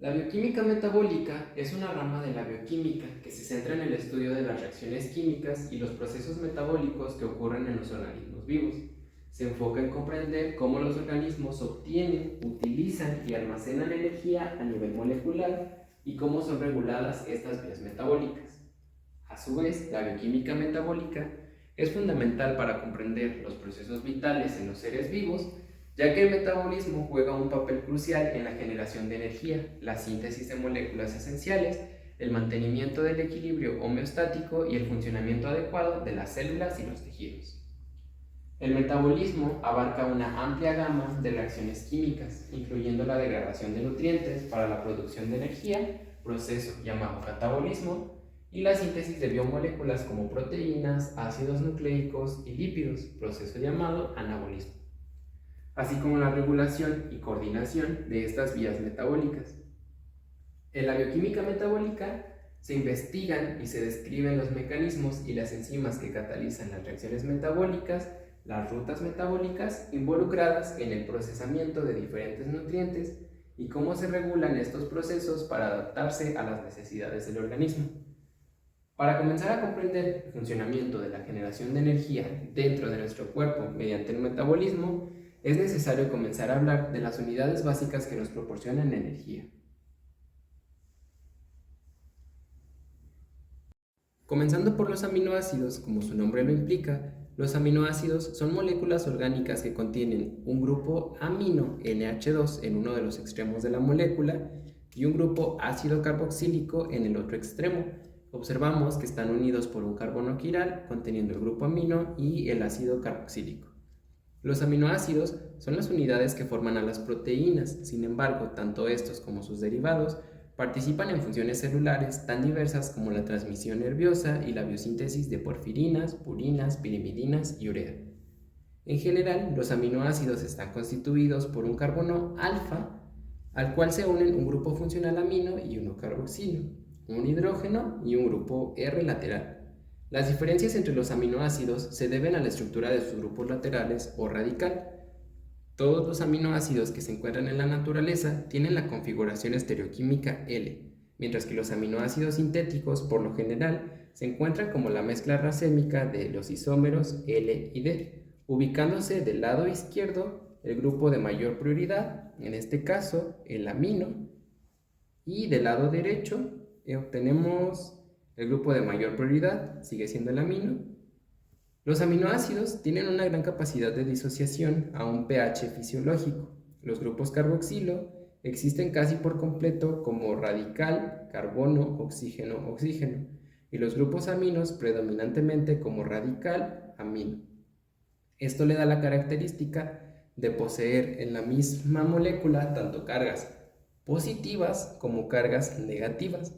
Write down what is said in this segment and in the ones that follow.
La bioquímica metabólica es una rama de la bioquímica que se centra en el estudio de las reacciones químicas y los procesos metabólicos que ocurren en los organismos vivos. Se enfoca en comprender cómo los organismos obtienen, utilizan y almacenan energía a nivel molecular y cómo son reguladas estas vías metabólicas. A su vez, la bioquímica metabólica es fundamental para comprender los procesos vitales en los seres vivos, ya que el metabolismo juega un papel crucial en la generación de energía, la síntesis de moléculas esenciales, el mantenimiento del equilibrio homeostático y el funcionamiento adecuado de las células y los tejidos. El metabolismo abarca una amplia gama de reacciones químicas, incluyendo la degradación de nutrientes para la producción de energía, proceso llamado catabolismo, y la síntesis de biomoléculas como proteínas, ácidos nucleicos y lípidos, proceso llamado anabolismo, así como la regulación y coordinación de estas vías metabólicas. En la bioquímica metabólica se investigan y se describen los mecanismos y las enzimas que catalizan las reacciones metabólicas, las rutas metabólicas involucradas en el procesamiento de diferentes nutrientes y cómo se regulan estos procesos para adaptarse a las necesidades del organismo. Para comenzar a comprender el funcionamiento de la generación de energía dentro de nuestro cuerpo mediante el metabolismo, es necesario comenzar a hablar de las unidades básicas que nos proporcionan energía. Comenzando por los aminoácidos, como su nombre lo implica, los aminoácidos son moléculas orgánicas que contienen un grupo amino NH2 en uno de los extremos de la molécula y un grupo ácido carboxílico en el otro extremo. Observamos que están unidos por un carbono quiral conteniendo el grupo amino y el ácido carboxílico. Los aminoácidos son las unidades que forman a las proteínas, sin embargo, tanto estos como sus derivados participan en funciones celulares tan diversas como la transmisión nerviosa y la biosíntesis de porfirinas, purinas, pirimidinas y urea. En general, los aminoácidos están constituidos por un carbono alfa, al cual se unen un grupo funcional amino y uno carboxilo, un hidrógeno y un grupo R lateral. Las diferencias entre los aminoácidos se deben a la estructura de sus grupos laterales o radical. Todos los aminoácidos que se encuentran en la naturaleza tienen la configuración estereoquímica L, mientras que los aminoácidos sintéticos, por lo general, se encuentran como la mezcla racémica de los isómeros L y D, ubicándose del lado izquierdo el grupo de mayor prioridad, en este caso el amino, y del lado derecho obtenemos el grupo de mayor prioridad, sigue siendo el amino. Los aminoácidos tienen una gran capacidad de disociación a un pH fisiológico. Los grupos carboxilo existen casi por completo como radical, carbono, oxígeno, oxígeno, y los grupos aminos predominantemente como radical, amino. Esto le da la característica de poseer en la misma molécula tanto cargas positivas como cargas negativas.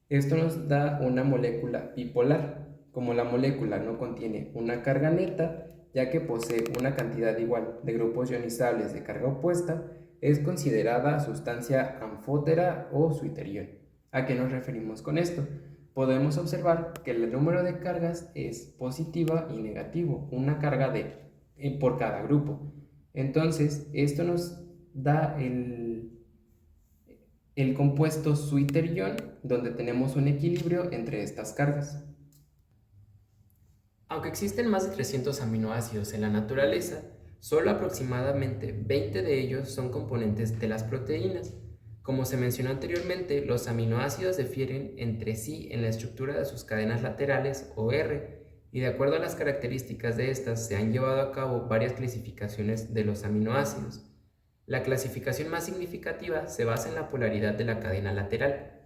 Esto nos da una molécula bipolar. Como la molécula no contiene una carga neta, ya que posee una cantidad igual de grupos ionizables de carga opuesta, es considerada sustancia anfótera o suiterión. ¿A qué nos referimos con esto? Podemos observar que el número de cargas es positiva y negativo, una carga por cada grupo. Entonces, esto nos da el compuesto suiterión, donde tenemos un equilibrio entre estas cargas. Aunque existen más de 300 aminoácidos en la naturaleza, solo aproximadamente 20 de ellos son componentes de las proteínas. Como se mencionó anteriormente, los aminoácidos difieren entre sí en la estructura de sus cadenas laterales o R, y de acuerdo a las características de estas se han llevado a cabo varias clasificaciones de los aminoácidos. La clasificación más significativa se basa en la polaridad de la cadena lateral.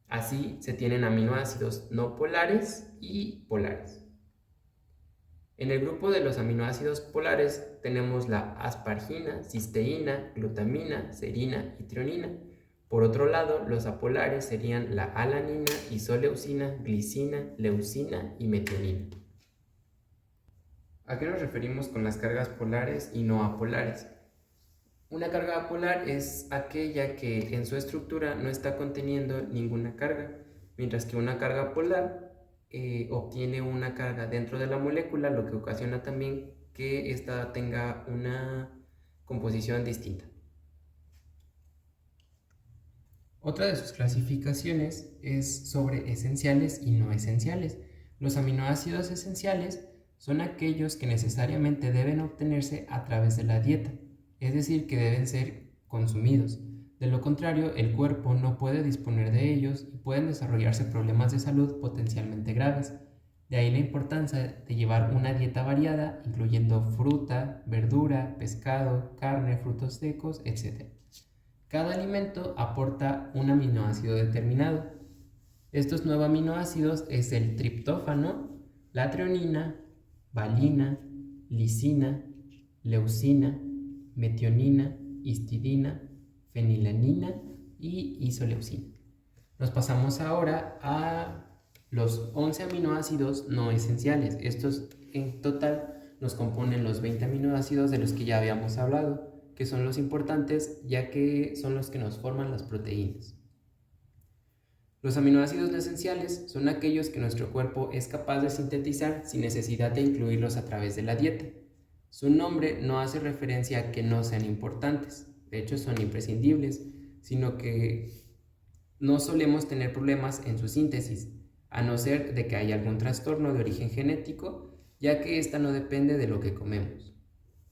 Así se tienen aminoácidos no polares y polares. En el grupo de los aminoácidos polares tenemos la aspargina, cisteína, glutamina, serina y trionina. Por otro lado, los apolares serían la alanina, isoleucina, glicina, leucina y metionina. ¿A qué nos referimos con las cargas polares y no apolares? Una carga apolar es aquella que en su estructura no está conteniendo ninguna carga, mientras que una carga polar obtiene una carga dentro de la molécula, lo que ocasiona también que ésta tenga una composición distinta. Otra de sus clasificaciones es sobre esenciales y no esenciales. Los aminoácidos esenciales son aquellos que necesariamente deben obtenerse a través de la dieta, es decir, que deben ser consumidos. De lo contrario, el cuerpo no puede disponer de ellos y pueden desarrollarse problemas de salud potencialmente graves. De ahí la importancia de llevar una dieta variada, incluyendo fruta, verdura, pescado, carne, frutos secos, etc. Cada alimento aporta un aminoácido determinado. Estos 9 aminoácidos es el triptófano, la treonina, valina, lisina, leucina, metionina, histidina, fenilalanina y isoleucina. Nos pasamos ahora a los 11 aminoácidos no esenciales. Estos en total nos componen los 20 aminoácidos de los que ya habíamos hablado, que son los importantes ya que son los que nos forman las proteínas. Los aminoácidos no esenciales son aquellos que nuestro cuerpo es capaz de sintetizar sin necesidad de incluirlos a través de la dieta. Su nombre no hace referencia a que no sean importantes, de hecho son imprescindibles, sino que no solemos tener problemas en su síntesis, a no ser de que haya algún trastorno de origen genético, ya que esta no depende de lo que comemos.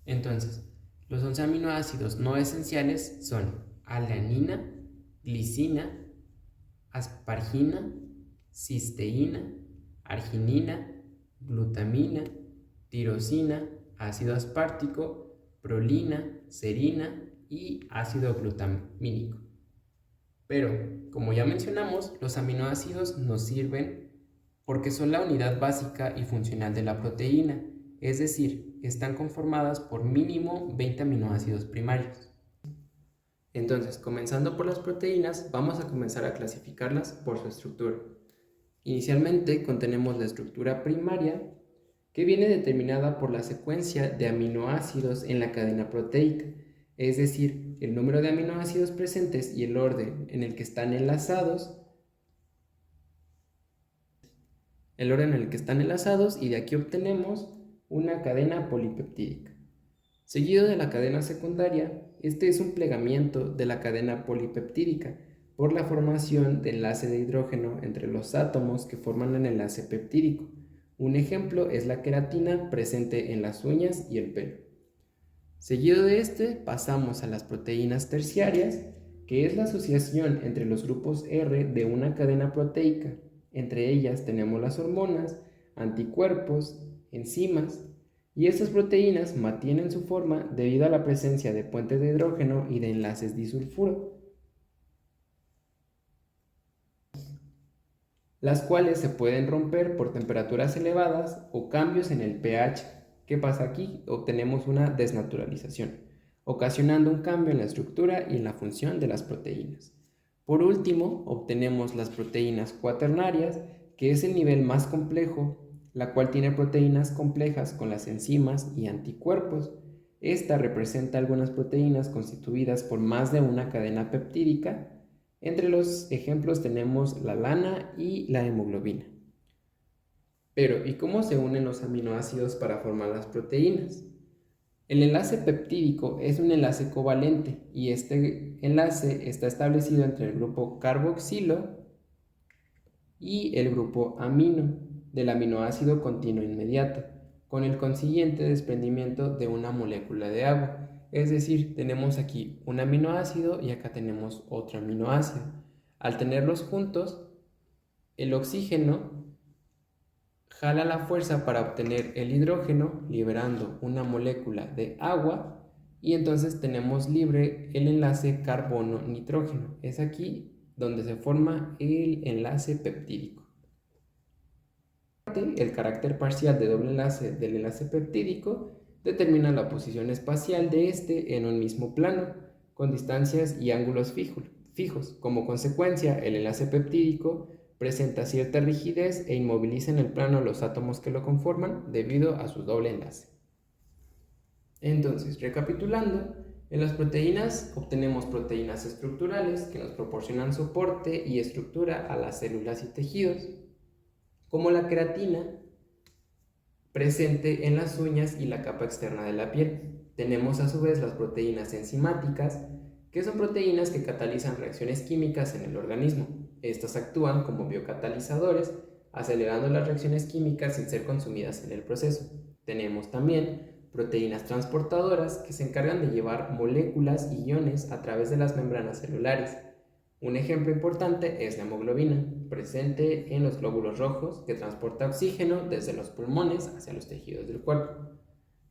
Entonces, los 11 aminoácidos no esenciales son alanina, glicina, aspargina, cisteína, arginina, glutamina, tirosina, ácido aspartico, prolina, serina y ácido glutamínico. Pero, como ya mencionamos, los aminoácidos nos sirven porque son la unidad básica y funcional de la proteína, es decir, están conformadas por mínimo 20 aminoácidos primarios. Entonces, comenzando por las proteínas, vamos a comenzar a clasificarlas por su estructura. Inicialmente contenemos la estructura primaria, que viene determinada por la secuencia de aminoácidos en la cadena proteica, es decir, el número de aminoácidos presentes y el orden en el que están enlazados, y de aquí obtenemos una cadena polipeptídica. Seguido de la cadena secundaria, este es un plegamiento de la cadena polipeptídica por la formación de enlace de hidrógeno entre los átomos que forman el enlace peptídico. Un ejemplo es la queratina presente en las uñas y el pelo. Seguido de este, pasamos a las proteínas terciarias, que es la asociación entre los grupos R de una cadena proteica. Entre ellas tenemos las hormonas, anticuerpos, enzimas, y estas proteínas mantienen su forma debido a la presencia de puentes de hidrógeno y de enlaces disulfuro, las cuales se pueden romper por temperaturas elevadas o cambios en el pH. ¿Qué pasa aquí? Obtenemos una desnaturalización, ocasionando un cambio en la estructura y en la función de las proteínas. Por último, obtenemos las proteínas cuaternarias, que es el nivel más complejo, la cual tiene proteínas complejas con las enzimas y anticuerpos. Esta representa algunas proteínas constituidas por más de una cadena peptídica. Entre los ejemplos tenemos la lana y la hemoglobina. Pero, ¿y cómo se unen los aminoácidos para formar las proteínas? El enlace peptídico es un enlace covalente y este enlace está establecido entre el grupo carboxilo y el grupo amino del aminoácido continuo inmediato, con el consiguiente desprendimiento de una molécula de agua. Es decir, tenemos aquí un aminoácido y acá tenemos otro aminoácido. Al tenerlos juntos, el oxígeno jala la fuerza para obtener el hidrógeno, liberando una molécula de agua, y entonces tenemos libre el enlace carbono-nitrógeno. Es aquí donde se forma el enlace peptídico. El carácter parcial de doble enlace del enlace peptídico determina la posición espacial de este en un mismo plano, con distancias y ángulos fijos. Como consecuencia, el enlace peptídico presenta cierta rigidez e inmoviliza en el plano los átomos que lo conforman debido a su doble enlace. Entonces, recapitulando, en las proteínas obtenemos proteínas estructurales que nos proporcionan soporte y estructura a las células y tejidos, como la queratina, presente en las uñas y la capa externa de la piel. Tenemos a su vez las proteínas enzimáticas, que son proteínas que catalizan reacciones químicas en el organismo. Estas actúan como biocatalizadores, acelerando las reacciones químicas sin ser consumidas en el proceso. Tenemos también proteínas transportadoras que se encargan de llevar moléculas y iones a través de las membranas celulares. Un ejemplo importante es la hemoglobina, presente en los glóbulos rojos, que transporta oxígeno desde los pulmones hacia los tejidos del cuerpo.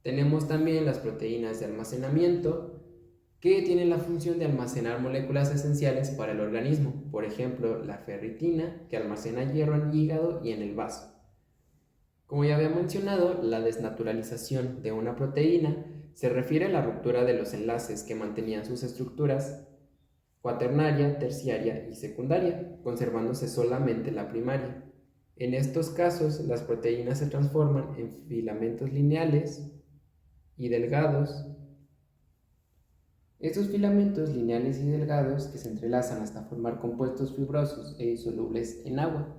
Tenemos también las proteínas de almacenamiento, que tienen la función de almacenar moléculas esenciales para el organismo, por ejemplo, la ferritina, que almacena hierro en el hígado y en el vaso. Como ya había mencionado, la desnaturalización de una proteína se refiere a la ruptura de los enlaces que mantenían sus estructuras cuaternaria, terciaria y secundaria, conservándose solamente la primaria. En estos casos, las proteínas se transforman en filamentos lineales y delgados. Estos filamentos lineales y delgados que se entrelazan hasta formar compuestos fibrosos e insolubles en agua.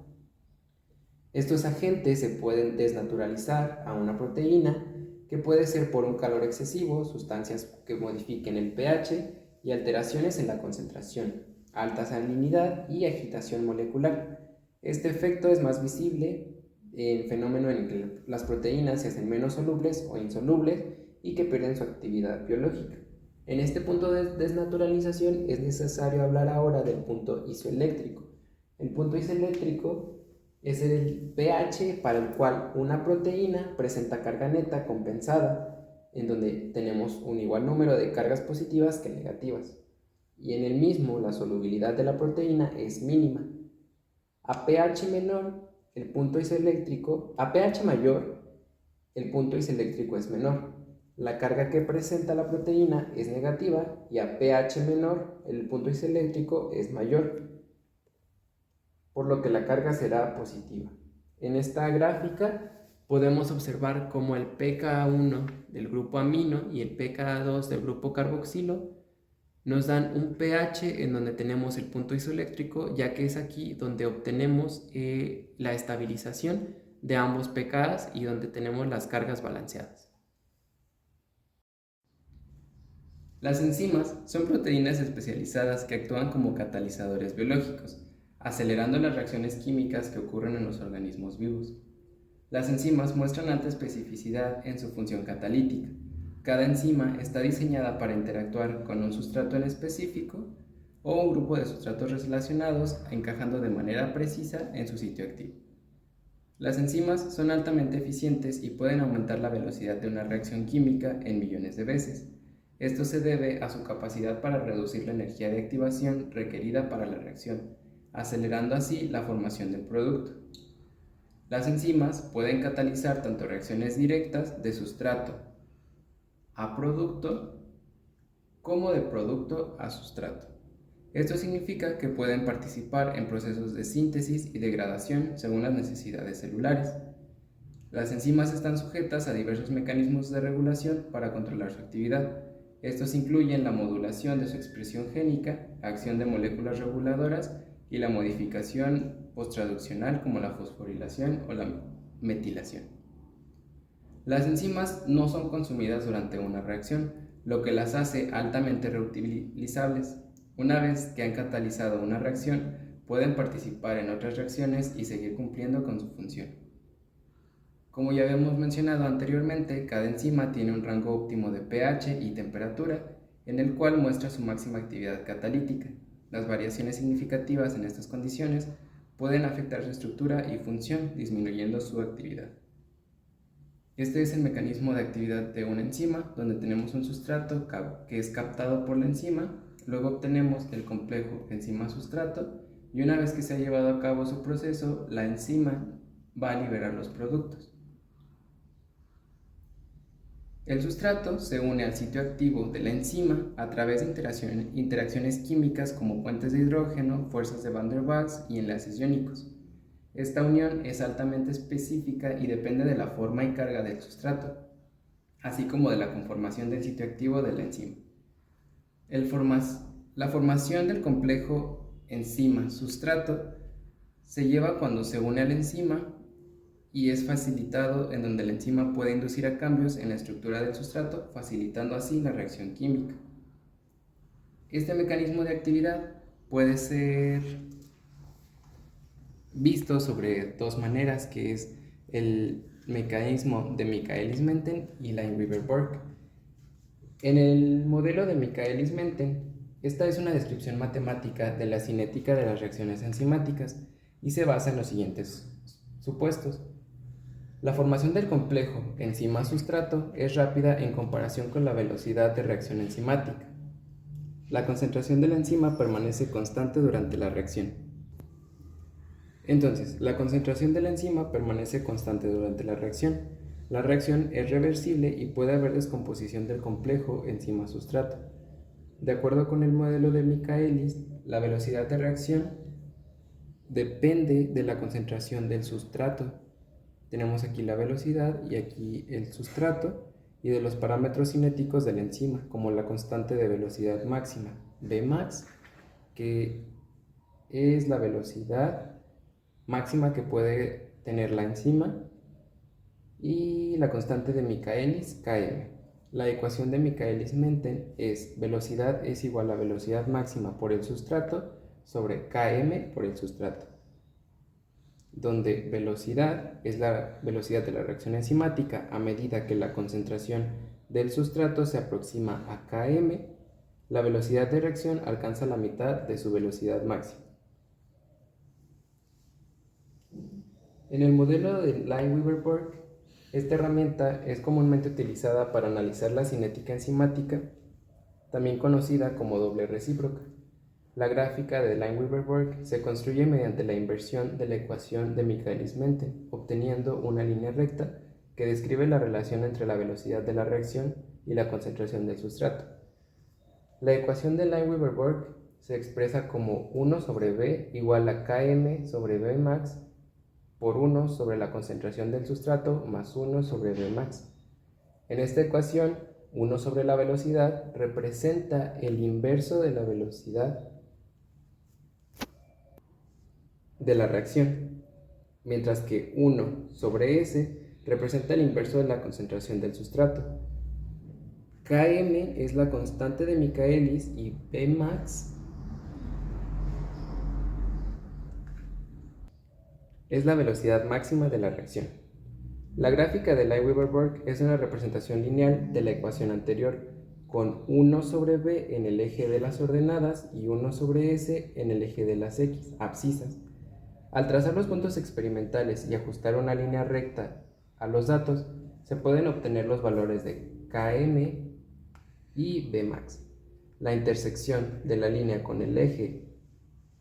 Estos agentes se pueden desnaturalizar a una proteína, que puede ser por un calor excesivo, sustancias que modifiquen el pH y alteraciones en la concentración, alta salinidad y agitación molecular. Este efecto es más visible en fenómeno en el que las proteínas se hacen menos solubles o insolubles y que pierden su actividad biológica. En este punto de desnaturalización es necesario hablar ahora del punto isoeléctrico. El punto isoeléctrico es el pH para el cual una proteína presenta carga neta compensada, en donde tenemos un igual número de cargas positivas que negativas, y en el mismo la solubilidad de la proteína es mínima. A pH menor, a pH mayor, el punto isoeléctrico es menor. La carga que presenta la proteína es negativa y a pH menor, el punto isoeléctrico es mayor, por lo que la carga será positiva. En esta gráfica podemos observar cómo el pKa1 del grupo amino y el pKa2 del grupo carboxilo nos dan un pH en donde tenemos el punto isoeléctrico, ya que es aquí donde obtenemos la estabilización de ambos pKas y donde tenemos las cargas balanceadas. Las enzimas son proteínas especializadas que actúan como catalizadores biológicos, acelerando las reacciones químicas que ocurren en los organismos vivos. Las enzimas muestran alta especificidad en su función catalítica. Cada enzima está diseñada para interactuar con un sustrato en específico o un grupo de sustratos relacionados, encajando de manera precisa en su sitio activo. Las enzimas son altamente eficientes y pueden aumentar la velocidad de una reacción química en millones de veces. Esto se debe a su capacidad para reducir la energía de activación requerida para la reacción, acelerando así la formación del producto. Las enzimas pueden catalizar tanto reacciones directas de sustrato a producto como de producto a sustrato. Esto significa que pueden participar en procesos de síntesis y degradación según las necesidades celulares. Las enzimas están sujetas a diversos mecanismos de regulación para controlar su actividad. Estos incluyen la modulación de su expresión génica, acción de moléculas reguladoras y la modificación posttraduccional como la fosforilación o la metilación. Las enzimas no son consumidas durante una reacción, lo que las hace altamente reutilizables. Una vez que han catalizado una reacción, pueden participar en otras reacciones y seguir cumpliendo con su función. Como ya habíamos mencionado anteriormente, cada enzima tiene un rango óptimo de pH y temperatura, en el cual muestra su máxima actividad catalítica. Las variaciones significativas en estas condiciones pueden afectar su estructura y función, disminuyendo su actividad. Este es el mecanismo de actividad de una enzima, donde tenemos un sustrato que es captado por la enzima, luego obtenemos el complejo enzima-sustrato, y una vez que se ha llevado a cabo su proceso, la enzima va a liberar los productos. El sustrato se une al sitio activo de la enzima a través de interacciones químicas como puentes de hidrógeno, fuerzas de Van der Waals y enlaces iónicos. Esta unión es altamente específica y depende de la forma y carga del sustrato, así como de la conformación del sitio activo de la enzima. La formación del complejo enzima-sustrato se lleva cuando se une a la enzima y es facilitado en donde la enzima puede inducir a cambios en la estructura del sustrato, facilitando así la reacción química. Este mecanismo de actividad puede ser visto sobre dos maneras, que es el mecanismo de Michaelis-Menten y Lineweaver-Burke. En el modelo de Michaelis-Menten, esta es una descripción matemática de la cinética de las reacciones enzimáticas y se basa en los siguientes supuestos. La formación del complejo enzima-sustrato es rápida en comparación con la velocidad de reacción enzimática. La concentración de la enzima permanece constante durante la reacción. Entonces, la concentración de la enzima permanece constante durante la reacción. La reacción es reversible y puede haber descomposición del complejo enzima-sustrato. De acuerdo con el modelo de Michaelis, la velocidad de reacción depende de la concentración del sustrato. Tenemos aquí la velocidad y aquí el sustrato, y de los parámetros cinéticos de la enzima, como la constante de velocidad máxima, Vmax, que es la velocidad máxima que puede tener la enzima, y la constante de Michaelis, Km. La ecuación de Michaelis-Menten es velocidad es igual a velocidad máxima por el sustrato sobre Km por el sustrato, donde velocidad es la velocidad de la reacción enzimática a medida que la concentración del sustrato se aproxima a Km, la velocidad de reacción alcanza la mitad de su velocidad máxima. En el modelo de Lineweaver-Burke, esta herramienta es comúnmente utilizada para analizar la cinética enzimática, también conocida como doble recíproca. La gráfica de Lineweaver-Burke se construye mediante la inversión de la ecuación de Michaelis-Menten, obteniendo una línea recta que describe la relación entre la velocidad de la reacción y la concentración del sustrato. La ecuación de Lineweaver-Burke se expresa como 1 sobre V igual a Km sobre Vmax por 1 sobre la concentración del sustrato más 1 sobre Vmax. En esta ecuación, 1 sobre la velocidad representa el inverso de la velocidad de la reacción, mientras que 1 sobre S representa el inverso de la concentración del sustrato. Km es la constante de Michaelis y Vmax es la velocidad máxima de la reacción. La gráfica de Lineweaver-Burke es una representación lineal de la ecuación anterior, con 1 sobre V en el eje de las ordenadas y 1 sobre S en el eje de las X, abscisas. Al trazar los puntos experimentales y ajustar una línea recta a los datos, se pueden obtener los valores de Km y Vmax. La intersección de la línea con el eje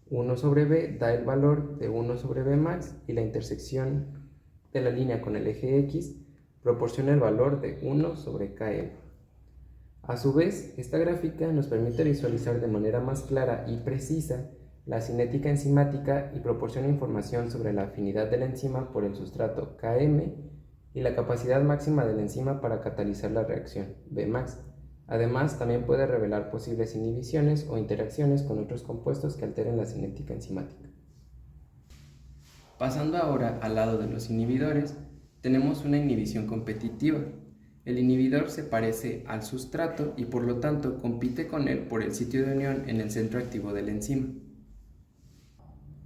1 sobre V da el valor de 1 sobre Vmax y la intersección de la línea con el eje X proporciona el valor de 1 sobre Km. A su vez, esta gráfica nos permite visualizar de manera más clara y precisa la cinética enzimática y proporciona información sobre la afinidad de la enzima por el sustrato Km y la capacidad máxima de la enzima para catalizar la reacción Vmax. Además, también puede revelar posibles inhibiciones o interacciones con otros compuestos que alteren la cinética enzimática. Pasando ahora al lado de los inhibidores, tenemos una inhibición competitiva. El inhibidor se parece al sustrato y por lo tanto compite con él por el sitio de unión en el centro activo de la enzima.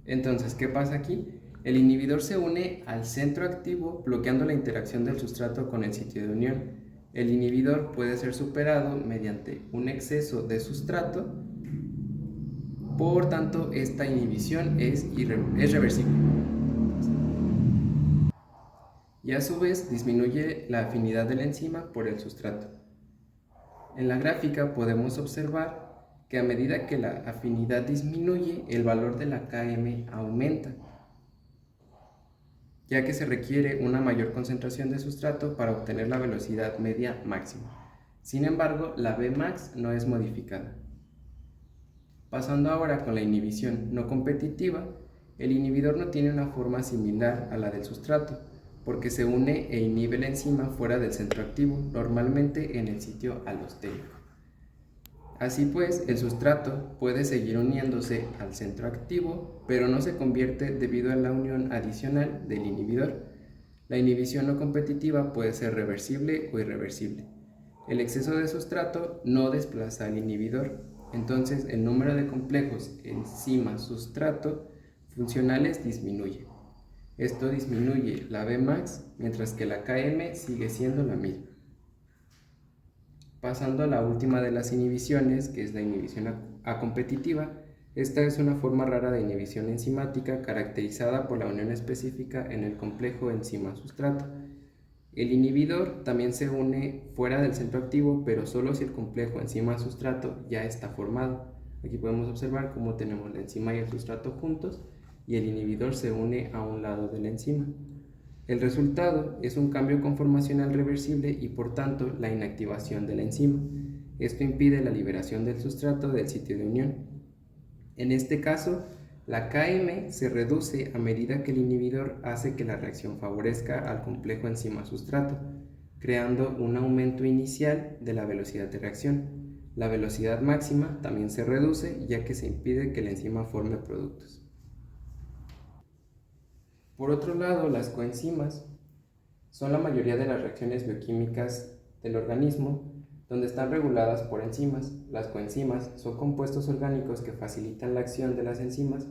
Entonces, ¿qué pasa aquí? El inhibidor se une al centro activo bloqueando la interacción del sustrato con el sitio de unión. El inhibidor puede ser superado mediante un exceso de sustrato, por tanto esta inhibición es reversible. Y a su vez disminuye la afinidad de la enzima por el sustrato. En la gráfica podemos observar que a medida que la afinidad disminuye, el valor de la Km aumenta, ya que se requiere una mayor concentración de sustrato para obtener la velocidad media máxima. Sin embargo, la Vmax no es modificada. Pasando ahora con la inhibición no competitiva, el inhibidor no tiene una forma similar a la del sustrato, porque se une e inhibe la enzima fuera del centro activo, normalmente en el sitio alostérico. Así pues, el sustrato puede seguir uniéndose al centro activo, pero no se convierte debido a la unión adicional del inhibidor. La inhibición no competitiva puede ser reversible o irreversible. El exceso de sustrato no desplaza al inhibidor. Entonces, el número de complejos enzima-sustrato funcionales disminuye. Esto disminuye la Vmax, mientras que la Km sigue siendo la misma. Pasando a la última de las inhibiciones, que es la inhibición acompetitiva. Esta es una forma rara de inhibición enzimática caracterizada por la unión específica en el complejo enzima-sustrato. El inhibidor también se une fuera del centro activo, pero solo si el complejo enzima-sustrato ya está formado. Aquí podemos observar cómo tenemos la enzima y el sustrato juntos y el inhibidor se une a un lado de la enzima. El resultado es un cambio conformacional reversible y por tanto la inactivación de la enzima. Esto impide la liberación del sustrato del sitio de unión. En este caso, la Km se reduce a medida que el inhibidor hace que la reacción favorezca al complejo enzima-sustrato, creando un aumento inicial de la velocidad de reacción. La velocidad máxima también se reduce ya que se impide que la enzima forme productos. Por otro lado, las coenzimas son la mayoría de las reacciones bioquímicas del organismo donde están reguladas por enzimas. Las coenzimas son compuestos orgánicos que facilitan la acción de las enzimas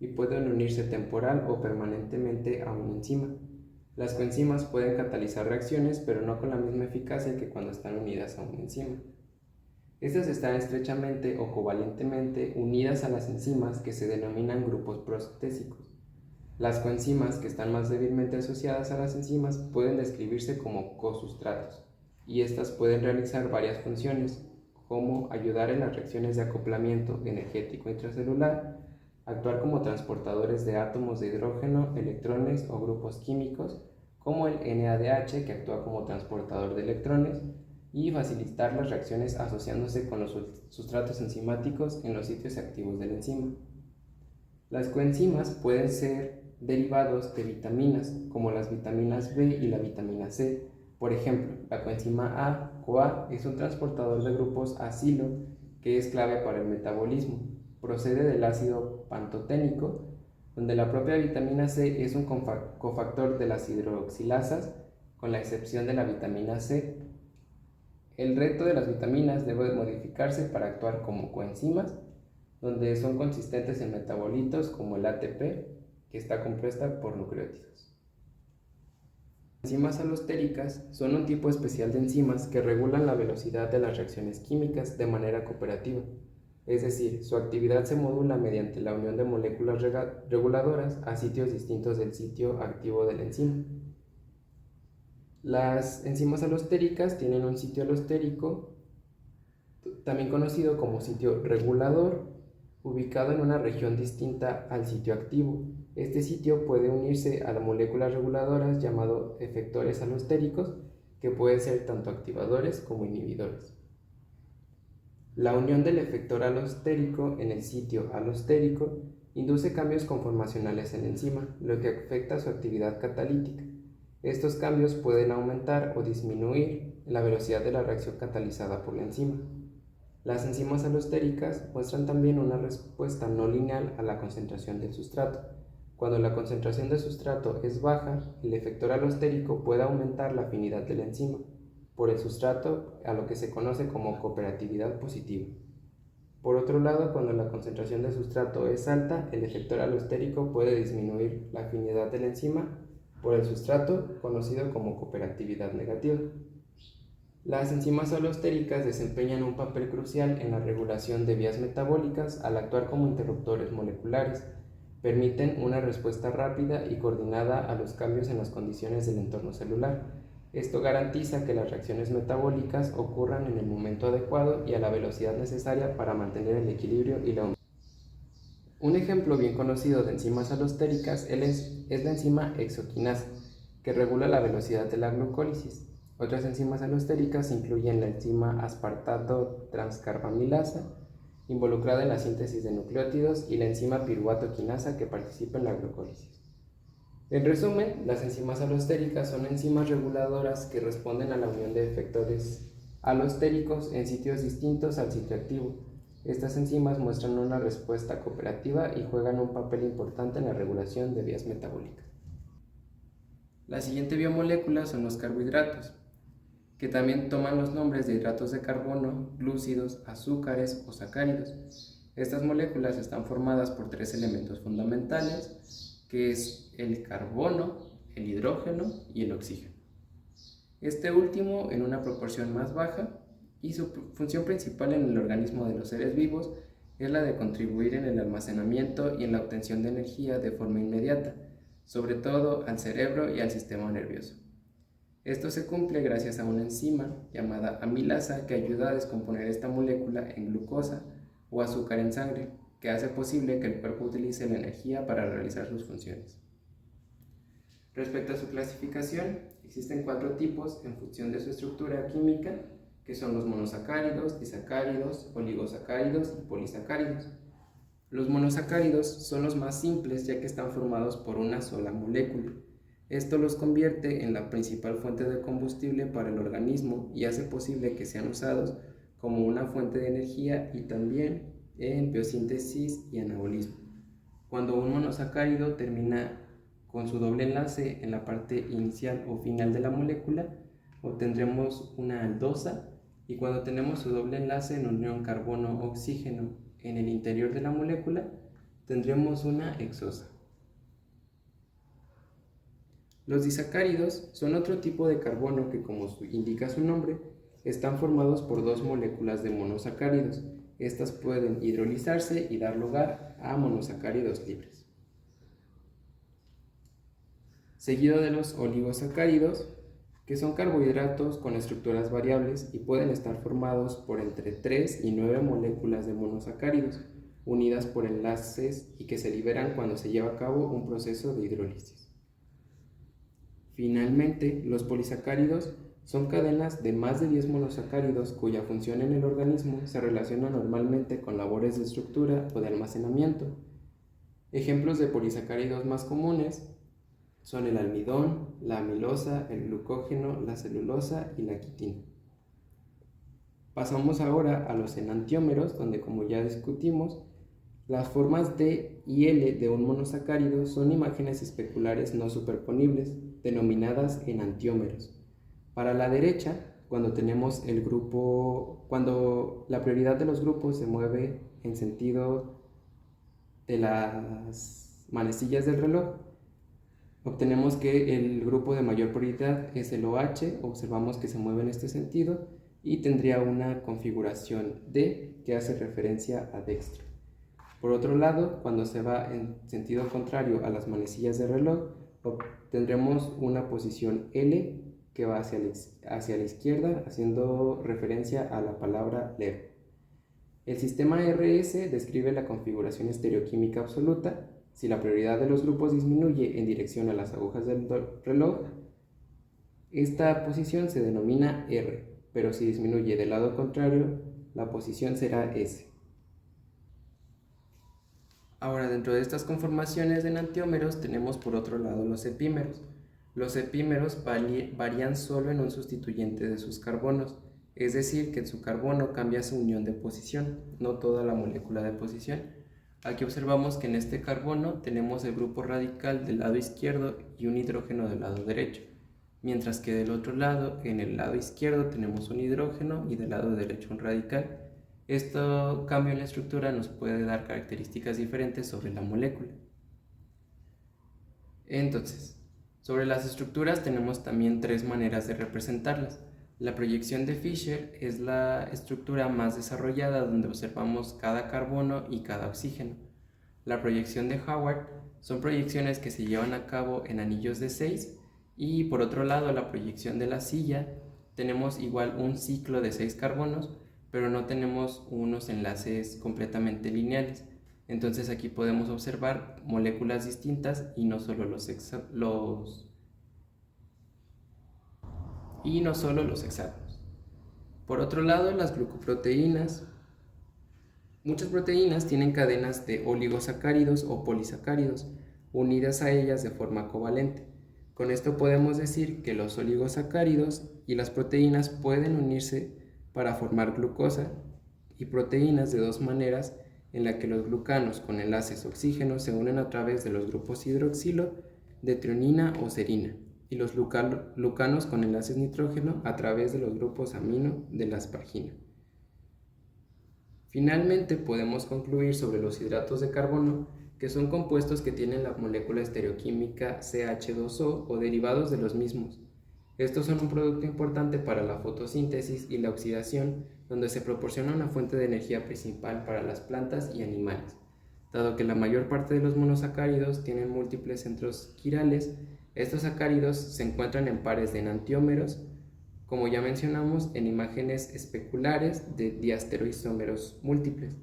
y pueden unirse temporal o permanentemente a una enzima. Las coenzimas pueden catalizar reacciones, pero no con la misma eficacia que cuando están unidas a una enzima. Estas están estrechamente o covalentemente unidas a las enzimas que se denominan grupos protésicos. Las coenzimas que están más débilmente asociadas a las enzimas pueden describirse como cosustratos, y estas pueden realizar varias funciones, como ayudar en las reacciones de acoplamiento energético intracelular, actuar como transportadores de átomos de hidrógeno, electrones o grupos químicos, como el NADH, que actúa como transportador de electrones, y facilitar las reacciones asociándose con los sustratos enzimáticos en los sitios activos de la enzima. Las coenzimas pueden ser derivados de vitaminas, como las vitaminas B y la vitamina C. Por ejemplo, la coenzima A, CoA, es un transportador de grupos acilo que es clave para el metabolismo. Procede del ácido pantoténico, donde la propia vitamina C es un cofactor de las hidroxilasas, con la excepción de la vitamina C. El resto de las vitaminas debe modificarse para actuar como coenzimas, donde son consistentes en metabolitos como el ATP, que está compuesta por nucleótidos. Las enzimas alostéricas son un tipo especial de enzimas que regulan la velocidad de las reacciones químicas de manera cooperativa, es decir, su actividad se modula mediante la unión de moléculas reguladoras a sitios distintos del sitio activo de la enzima. Las enzimas alostéricas tienen un sitio alostérico, también conocido como sitio regulador, ubicado en una región distinta al sitio activo. Este sitio puede unirse a las moléculas reguladoras llamados efectores alostéricos, que pueden ser tanto activadores como inhibidores. La unión del efector alostérico en el sitio alostérico induce cambios conformacionales en la enzima, lo que afecta su actividad catalítica. Estos cambios pueden aumentar o disminuir la velocidad de la reacción catalizada por la enzima. Las enzimas alostéricas muestran también una respuesta no lineal a la concentración del sustrato. Cuando la concentración del sustrato es baja, el efector alostérico puede aumentar la afinidad de la enzima por el sustrato, a lo que se conoce como cooperatividad positiva. Por otro lado, cuando la concentración del sustrato es alta, el efector alostérico puede disminuir la afinidad de la enzima por el sustrato, conocido como cooperatividad negativa. Las enzimas alostéricas desempeñan un papel crucial en la regulación de vías metabólicas al actuar como interruptores moleculares. Permiten una respuesta rápida y coordinada a los cambios en las condiciones del entorno celular. Esto garantiza que las reacciones metabólicas ocurran en el momento adecuado y a la velocidad necesaria para mantener el equilibrio y la homeostasis. Un ejemplo bien conocido de enzimas alostéricas es la enzima hexoquinasa, que regula la velocidad de la glucólisis. Otras enzimas alostéricas incluyen la enzima aspartato transcarbamilasa, involucrada en la síntesis de nucleótidos, y la enzima piruvato quinasa, que participa en la glucólisis. En resumen, las enzimas alostéricas son enzimas reguladoras que responden a la unión de efectores alostéricos en sitios distintos al sitio activo. Estas enzimas muestran una respuesta cooperativa y juegan un papel importante en la regulación de vías metabólicas. La siguiente biomolécula son los carbohidratos, que también toman los nombres de hidratos de carbono, glúcidos, azúcares o sacáridos. Estas moléculas están formadas por tres elementos fundamentales, que es el carbono, el hidrógeno y el oxígeno. Este último en una proporción más baja, y su función principal en el organismo de los seres vivos es la de contribuir en el almacenamiento y en la obtención de energía de forma inmediata, sobre todo al cerebro y al sistema nervioso. Esto se cumple gracias a una enzima llamada amilasa que ayuda a descomponer esta molécula en glucosa o azúcar en sangre, que hace posible que el cuerpo utilice la energía para realizar sus funciones. Respecto a su clasificación, existen 4 tipos en función de su estructura química, que son los monosacáridos, disacáridos, oligosacáridos y polisacáridos. Los monosacáridos son los más simples ya que están formados por una sola molécula. Esto los convierte en la principal fuente de combustible para el organismo y hace posible que sean usados como una fuente de energía y también en biosíntesis y anabolismo. Cuando un monosacárido termina con su doble enlace en la parte inicial o final de la molécula, obtendremos una aldosa, y cuando tenemos su doble enlace en unión carbono-oxígeno en el interior de la molécula, tendremos una hexosa. Los disacáridos son otro tipo de carbono que, como indica su nombre, están formados por 2 moléculas de monosacáridos. Estas pueden hidrolizarse y dar lugar a monosacáridos libres. Seguido de los oligosacáridos, que son carbohidratos con estructuras variables y pueden estar formados por entre 3 y 9 moléculas de monosacáridos, unidas por enlaces y que se liberan cuando se lleva a cabo un proceso de hidrólisis. Finalmente, los polisacáridos son cadenas de más de 10 monosacáridos cuya función en el organismo se relaciona normalmente con labores de estructura o de almacenamiento. Ejemplos de polisacáridos más comunes son el almidón, la amilosa, el glucógeno, la celulosa y la quitina. Pasamos ahora a los enantiómeros, donde, como ya discutimos, las formas D y L de un monosacárido son imágenes especulares no superponibles, denominadas enantiómeros. Para la derecha, cuando la prioridad de los grupos se mueve en sentido de las manecillas del reloj, obtenemos que el grupo de mayor prioridad es el OH, observamos que se mueve en este sentido y tendría una configuración D que hace referencia a dextro. Por otro lado, cuando se va en sentido contrario a las manecillas del reloj, tendremos una posición L que va hacia la izquierda, haciendo referencia a la palabra leer. El sistema RS describe la configuración estereoquímica absoluta. Si la prioridad de los grupos disminuye en dirección a las agujas del reloj, esta posición se denomina R, pero si disminuye del lado contrario, la posición será S. Ahora, dentro de estas conformaciones de enantiómeros tenemos por otro lado los epímeros. Los epímeros varían solo en un sustituyente de sus carbonos, es decir, que su carbono cambia su unión de posición, no toda la molécula de posición. Aquí observamos que en este carbono tenemos el grupo radical del lado izquierdo y un hidrógeno del lado derecho, mientras que del otro lado, en el lado izquierdo, tenemos un hidrógeno y del lado derecho un radical. Este cambio en la estructura nos puede dar características diferentes sobre la molécula. Entonces, sobre las estructuras tenemos también 3 maneras de representarlas. La proyección de Fischer es la estructura más desarrollada, donde observamos cada carbono y cada oxígeno. La proyección de Howard son proyecciones que se llevan a cabo en anillos de 6, y por otro lado la proyección de la silla tenemos igual un ciclo de 6 carbonos, pero no tenemos unos enlaces completamente lineales. Entonces aquí podemos observar moléculas distintas y no solo los hexágonos. Por otro lado, las glucoproteínas. Muchas proteínas tienen cadenas de oligosacáridos o polisacáridos unidas a ellas de forma covalente. Con esto podemos decir que los oligosacáridos y las proteínas pueden unirse para formar glucosa y proteínas de 2 maneras, en la que los glucanos con enlaces oxígeno se unen a través de los grupos hidroxilo de trionina o serina, y los glucanos con enlaces nitrógeno a través de los grupos amino de la aspargina. Finalmente, podemos concluir sobre los hidratos de carbono, que son compuestos que tienen la molécula estereoquímica CH2O o derivados de los mismos. Estos son un producto importante para la fotosíntesis y la oxidación, donde se proporciona una fuente de energía principal para las plantas y animales. Dado que la mayor parte de los monosacáridos tienen múltiples centros quirales, estos sacáridos se encuentran en pares de enantiómeros, como ya mencionamos, en imágenes especulares de diastereoisómeros múltiples.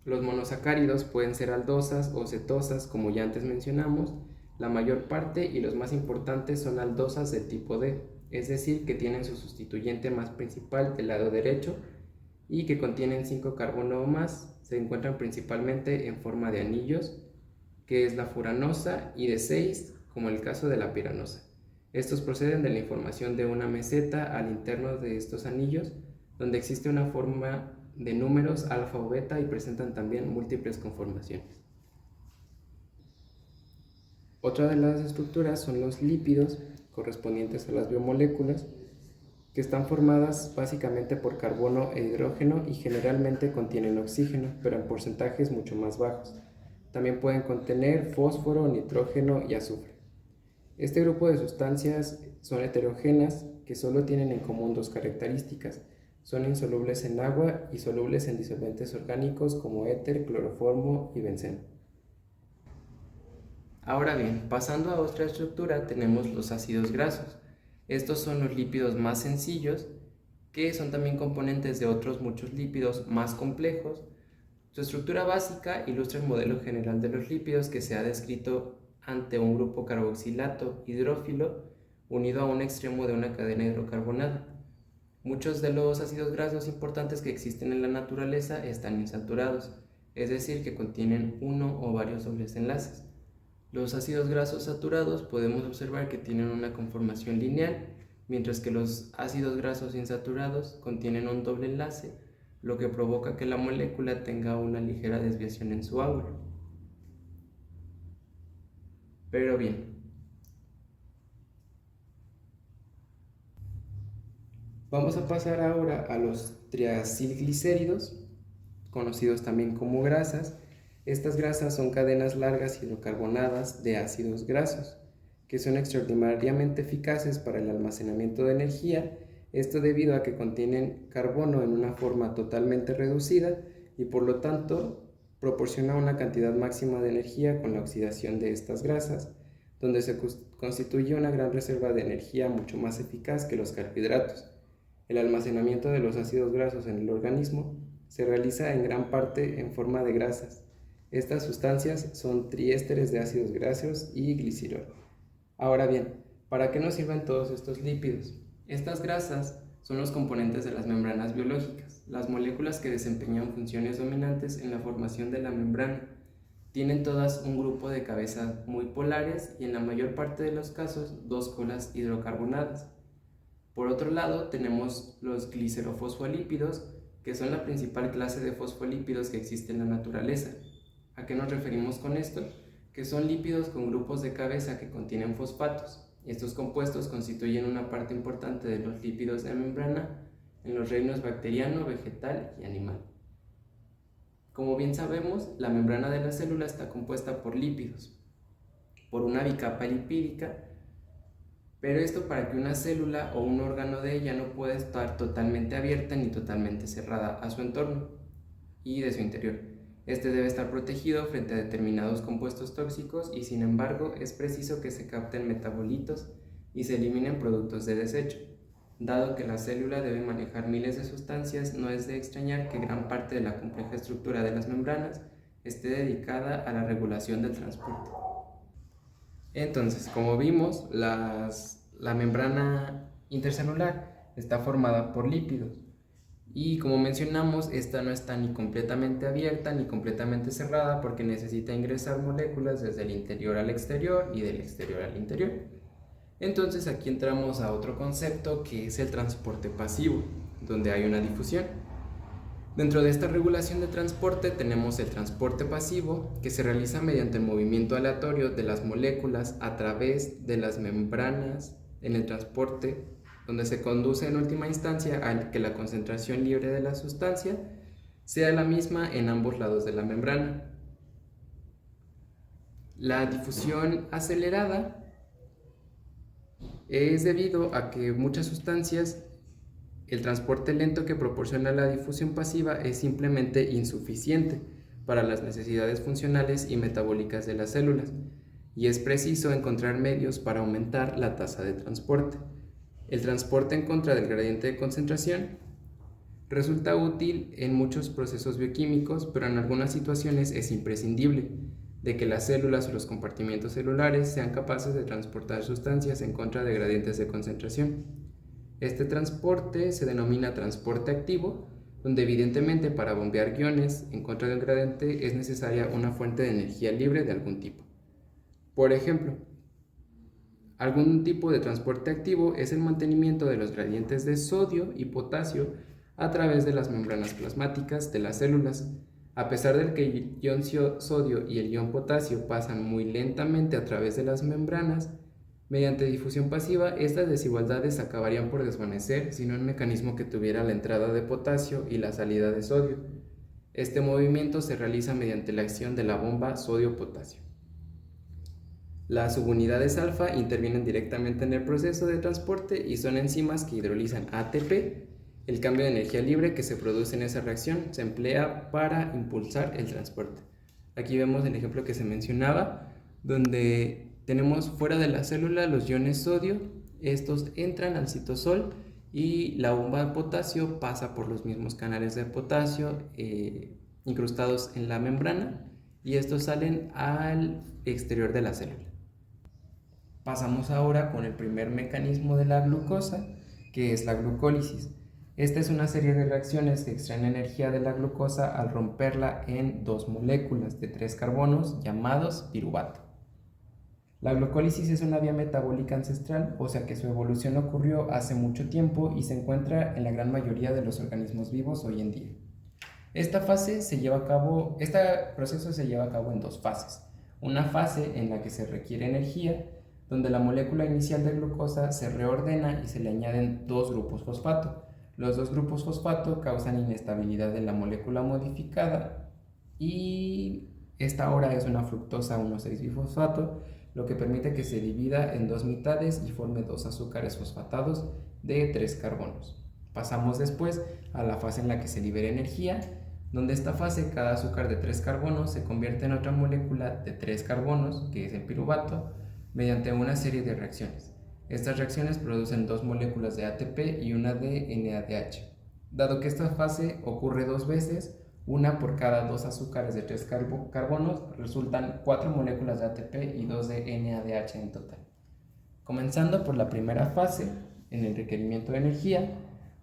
Los monosacáridos pueden ser aldosas o cetosas, como ya antes mencionamos. La mayor parte y los más importantes son aldosas del tipo D, es decir, que tienen su sustituyente más principal del lado derecho y que contienen 5 carbono o más. Se encuentran principalmente en forma de anillos, que es la furanosa, y de 6, como el caso de la piranosa. Estos proceden de la información de una meseta al interno de estos anillos, donde existe una forma de números alfa o beta y presentan también múltiples conformaciones. Otra de las estructuras son los lípidos, correspondientes a las biomoléculas, que están formadas básicamente por carbono e hidrógeno y generalmente contienen oxígeno, pero en porcentajes mucho más bajos. También pueden contener fósforo, nitrógeno y azufre. Este grupo de sustancias son heterogéneas, que solo tienen en común dos características. Son insolubles en agua y solubles en disolventes orgánicos como éter, cloroformo y benceno. Ahora bien, pasando a otra estructura, tenemos los ácidos grasos. Estos son los lípidos más sencillos, que son también componentes de otros muchos lípidos más complejos. Su estructura básica ilustra el modelo general de los lípidos, que se ha descrito ante un grupo carboxilato hidrófilo unido a un extremo de una cadena hidrocarbonada. Muchos de los ácidos grasos importantes que existen en la naturaleza están insaturados, es decir, que contienen uno o varios dobles enlaces. Los ácidos grasos saturados podemos observar que tienen una conformación lineal, mientras que los ácidos grasos insaturados contienen un doble enlace, lo que provoca que la molécula tenga una ligera desviación en su ángulo. Pero bien, vamos a pasar ahora a los triacilglicéridos, conocidos también como grasas. Estas grasas son cadenas largas hidrocarbonadas de ácidos grasos, que son extraordinariamente eficaces para el almacenamiento de energía, esto debido a que contienen carbono en una forma totalmente reducida y por lo tanto proporciona una cantidad máxima de energía con la oxidación de estas grasas, donde se constituye una gran reserva de energía mucho más eficaz que los carbohidratos. El almacenamiento de los ácidos grasos en el organismo se realiza en gran parte en forma de grasas. Estas sustancias son triésteres de ácidos grasos y glicerol. Ahora bien, ¿para qué nos sirven todos estos lípidos? Estas grasas son los componentes de las membranas biológicas, las moléculas que desempeñan funciones dominantes en la formación de la membrana. Tienen todas un grupo de cabezas muy polares y en la mayor parte de los casos dos colas hidrocarbonadas. Por otro lado, tenemos los glicerofosfolípidos, que son la principal clase de fosfolípidos que existe en la naturaleza. ¿A qué nos referimos con esto? Que son lípidos con grupos de cabeza que contienen fosfatos. Estos compuestos constituyen una parte importante de los lípidos de membrana en los reinos bacteriano, vegetal y animal. Como bien sabemos, la membrana de la célula está compuesta por lípidos, por una bicapa lipídica, pero esto para que una célula o un órgano de ella no pueda estar totalmente abierta ni totalmente cerrada a su entorno y de su interior. Este debe estar protegido frente a determinados compuestos tóxicos y sin embargo es preciso que se capten metabolitos y se eliminen productos de desecho. Dado que la célula debe manejar miles de sustancias, no es de extrañar que gran parte de la compleja estructura de las membranas esté dedicada a la regulación del transporte. Entonces, como vimos, la membrana intercelular está formada por lípidos. Y como mencionamos, esta no está ni completamente abierta ni completamente cerrada porque necesita ingresar moléculas desde el interior al exterior y del exterior al interior. Entonces aquí entramos a otro concepto que es el transporte pasivo, donde hay una difusión. Dentro de esta regulación de transporte tenemos el transporte pasivo, que se realiza mediante el movimiento aleatorio de las moléculas a través de las membranas en el transporte, donde se conduce en última instancia a que la concentración libre de la sustancia sea la misma en ambos lados de la membrana. La difusión acelerada es debido a que muchas sustancias el transporte lento que proporciona la difusión pasiva es simplemente insuficiente para las necesidades funcionales y metabólicas de las células, y es preciso encontrar medios para aumentar la tasa de transporte. El transporte en contra del gradiente de concentración resulta útil en muchos procesos bioquímicos, pero en algunas situaciones es imprescindible de que las células o los compartimentos celulares sean capaces de transportar sustancias en contra de gradientes de concentración. Este transporte se denomina transporte activo, donde evidentemente para bombear iones en contra del gradiente es necesaria una fuente de energía libre de algún tipo. Por ejemplo, algún tipo de transporte activo es el mantenimiento de los gradientes de sodio y potasio a través de las membranas plasmáticas de las células. A pesar de que el ion sodio y el ion potasio pasan muy lentamente a través de las membranas, mediante difusión pasiva, estas desigualdades acabarían por desvanecer sin un mecanismo que tuviera la entrada de potasio y la salida de sodio. Este movimiento se realiza mediante la acción de la bomba sodio-potasio. Las subunidades alfa intervienen directamente en el proceso de transporte y son enzimas que hidrolizan ATP. El cambio de energía libre que se produce en esa reacción se emplea para impulsar el transporte. Aquí vemos el ejemplo que se mencionaba, donde tenemos fuera de la célula los iones sodio, estos entran al citosol y la bomba de potasio pasa por los mismos canales de potasio incrustados en la membrana y estos salen al exterior de la célula. Pasamos ahora con el primer mecanismo de la glucosa, que es la glucólisis. Esta es una serie de reacciones que extraen energía de la glucosa al romperla en dos moléculas de 3 carbonos llamados piruvato. La glucólisis es una vía metabólica ancestral, o sea que su evolución ocurrió hace mucho tiempo y se encuentra en la gran mayoría de los organismos vivos hoy en día. Este proceso se lleva a cabo en dos fases. Una fase en la que se requiere energía, donde la molécula inicial de glucosa se reordena y se le añaden dos grupos fosfato. Los dos grupos fosfato causan inestabilidad de la molécula modificada y esta ahora es una fructosa 1,6-bifosfato, lo que permite que se divida en dos mitades y forme dos azúcares fosfatados de 3 carbonos. Pasamos después a la fase en la que se libera energía, donde esta fase cada azúcar de 3 carbonos se convierte en otra molécula de 3 carbonos, que es el piruvato, mediante una serie de reacciones. Estas reacciones producen dos moléculas de ATP y una de NADH. Dado que esta fase ocurre dos veces, una por cada dos azúcares de 3 carbonos, resultan 4 moléculas de ATP y 2 de NADH en total. Comenzando por la primera fase, en el requerimiento de energía,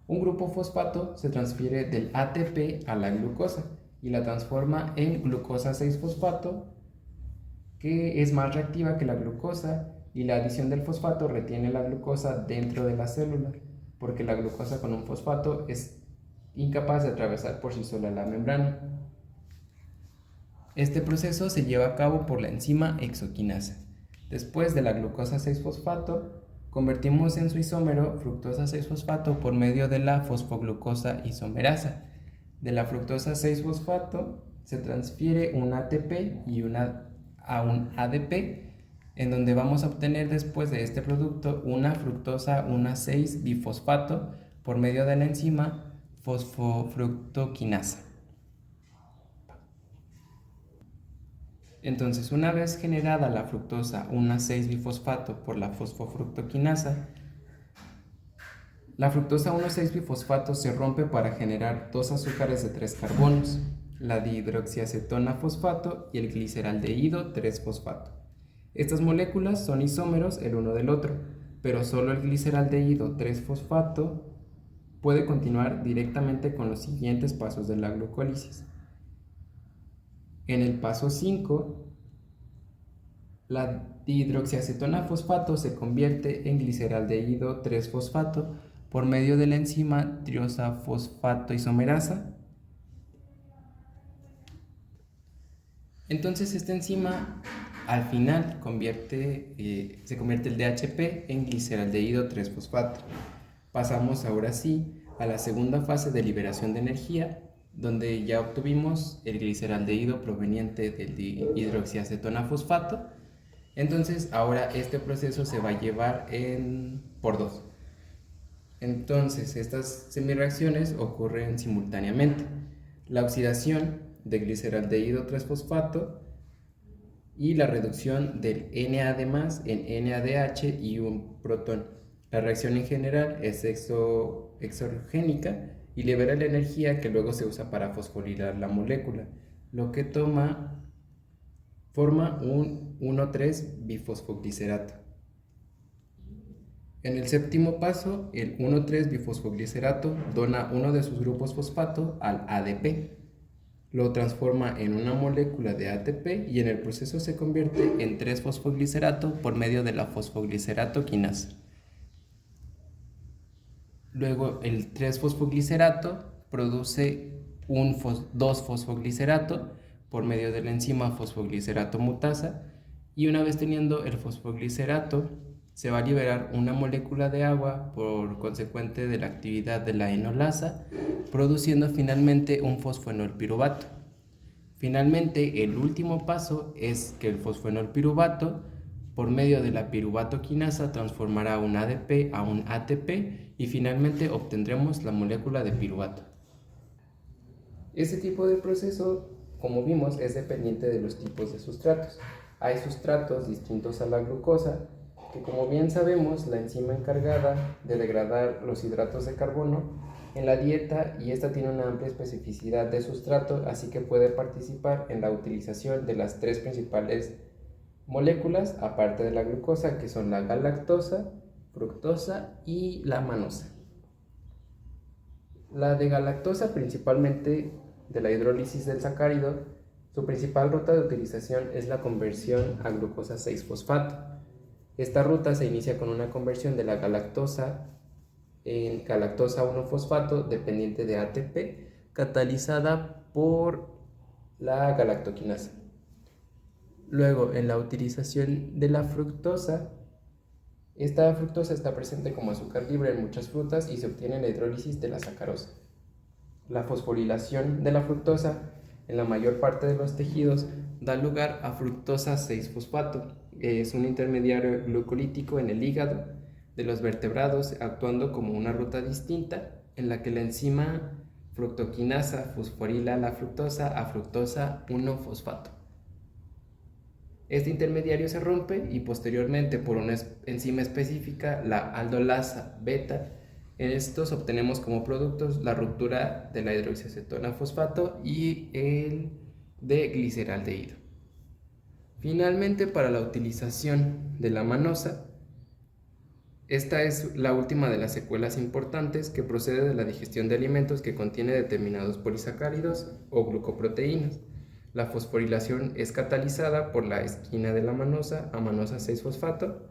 un grupo fosfato se transfiere del ATP a la glucosa y la transforma en glucosa 6-fosfato, que es más reactiva que la glucosa, y la adición del fosfato retiene la glucosa dentro de la célula, porque la glucosa con un fosfato es incapaz de atravesar por sí sola la membrana. Este proceso se lleva a cabo por la enzima hexoquinasa. Después de la glucosa 6-fosfato, convertimos en su isómero fructosa 6-fosfato por medio de la fosfoglucosa isomerasa. De la fructosa 6-fosfato se transfiere un ATP a un ADP, en donde vamos a obtener después de este producto una fructosa 1,6-bifosfato por medio de la enzima fosfofructoquinasa. Entonces, una vez generada la fructosa 1,6-bifosfato por la fosfofructoquinasa, la fructosa 1,6-bifosfato se rompe para generar dos azúcares de 3 carbonos, la dihidroxiacetona fosfato y el gliceraldehído 3-fosfato. Estas moléculas son isómeros el uno del otro, pero solo el gliceraldehído 3-fosfato puede continuar directamente con los siguientes pasos de la glucólisis. En el paso 5, la dihidroxiacetona fosfato se convierte en gliceraldehído 3-fosfato por medio de la enzima triosafosfato isomerasa. Entonces esta enzima al final se convierte el DHP en gliceraldehído 3-fosfato. Pasamos ahora sí a la segunda fase de liberación de energía, donde ya obtuvimos el gliceraldehído proveniente del hidroxiacetona fosfato. Entonces ahora este proceso se va a llevar por dos. Entonces estas semireacciones ocurren simultáneamente. La oxidación de gliceraldehído 3-fosfato y la reducción del NAD+ en NADH y un protón. La reacción en general es exogénica y libera la energía que luego se usa para fosforilar la molécula, lo que forma un 1,3-bifosfoglicerato. En el séptimo paso, el 1,3-bifosfoglicerato dona uno de sus grupos fosfato al ADP. Lo transforma en una molécula de ATP y en el proceso se convierte en 3-fosfoglicerato por medio de la fosfoglicerato quinasa. Luego el 3-fosfoglicerato produce un 2-fosfoglicerato por medio de la enzima fosfoglicerato mutasa, y una vez teniendo el fosfoglicerato se va a liberar una molécula de agua por consecuente de la actividad de la enolasa, produciendo finalmente un fosfenolpiruvato. Finalmente, el último paso es que el fosfenolpiruvato, por medio de la piruvato quinasa, transformará un ADP a un ATP y finalmente obtendremos la molécula de piruvato. Este tipo de proceso, como vimos, es dependiente de los tipos de sustratos. Hay sustratos distintos a la glucosa, que como bien sabemos, la enzima encargada de degradar los hidratos de carbono en la dieta, y esta tiene una amplia especificidad de sustrato, así que puede participar en la utilización de las tres principales moléculas, aparte de la glucosa, que son la galactosa, fructosa y la manosa. La de galactosa, principalmente de la hidrólisis del sacárido, su principal ruta de utilización es la conversión a glucosa 6-fosfato. Esta ruta se inicia con una conversión de la galactosa en galactosa 1-fosfato dependiente de ATP, catalizada por la galactoquinasa. Luego, en la utilización de la fructosa, esta fructosa está presente como azúcar libre en muchas frutas y se obtiene en la hidrólisis de la sacarosa. La fosforilación de la fructosa en la mayor parte de los tejidos da lugar a fructosa 6-fosfato. Es un intermediario glucolítico en el hígado de los vertebrados, actuando como una ruta distinta en la que la enzima fructoquinasa fosforila la fructosa a fructosa 1-fosfato. Este intermediario se rompe y posteriormente por una enzima específica, la aldolasa beta. En estos obtenemos como productos la ruptura de la hidroxiacetona fosfato y el de gliceraldehído. Finalmente, para la utilización de la manosa, esta es la última de las secuelas importantes que procede de la digestión de alimentos que contiene determinados polisacáridos o glucoproteínas. La fosforilación es catalizada por la esquina de la manosa a manosa 6-fosfato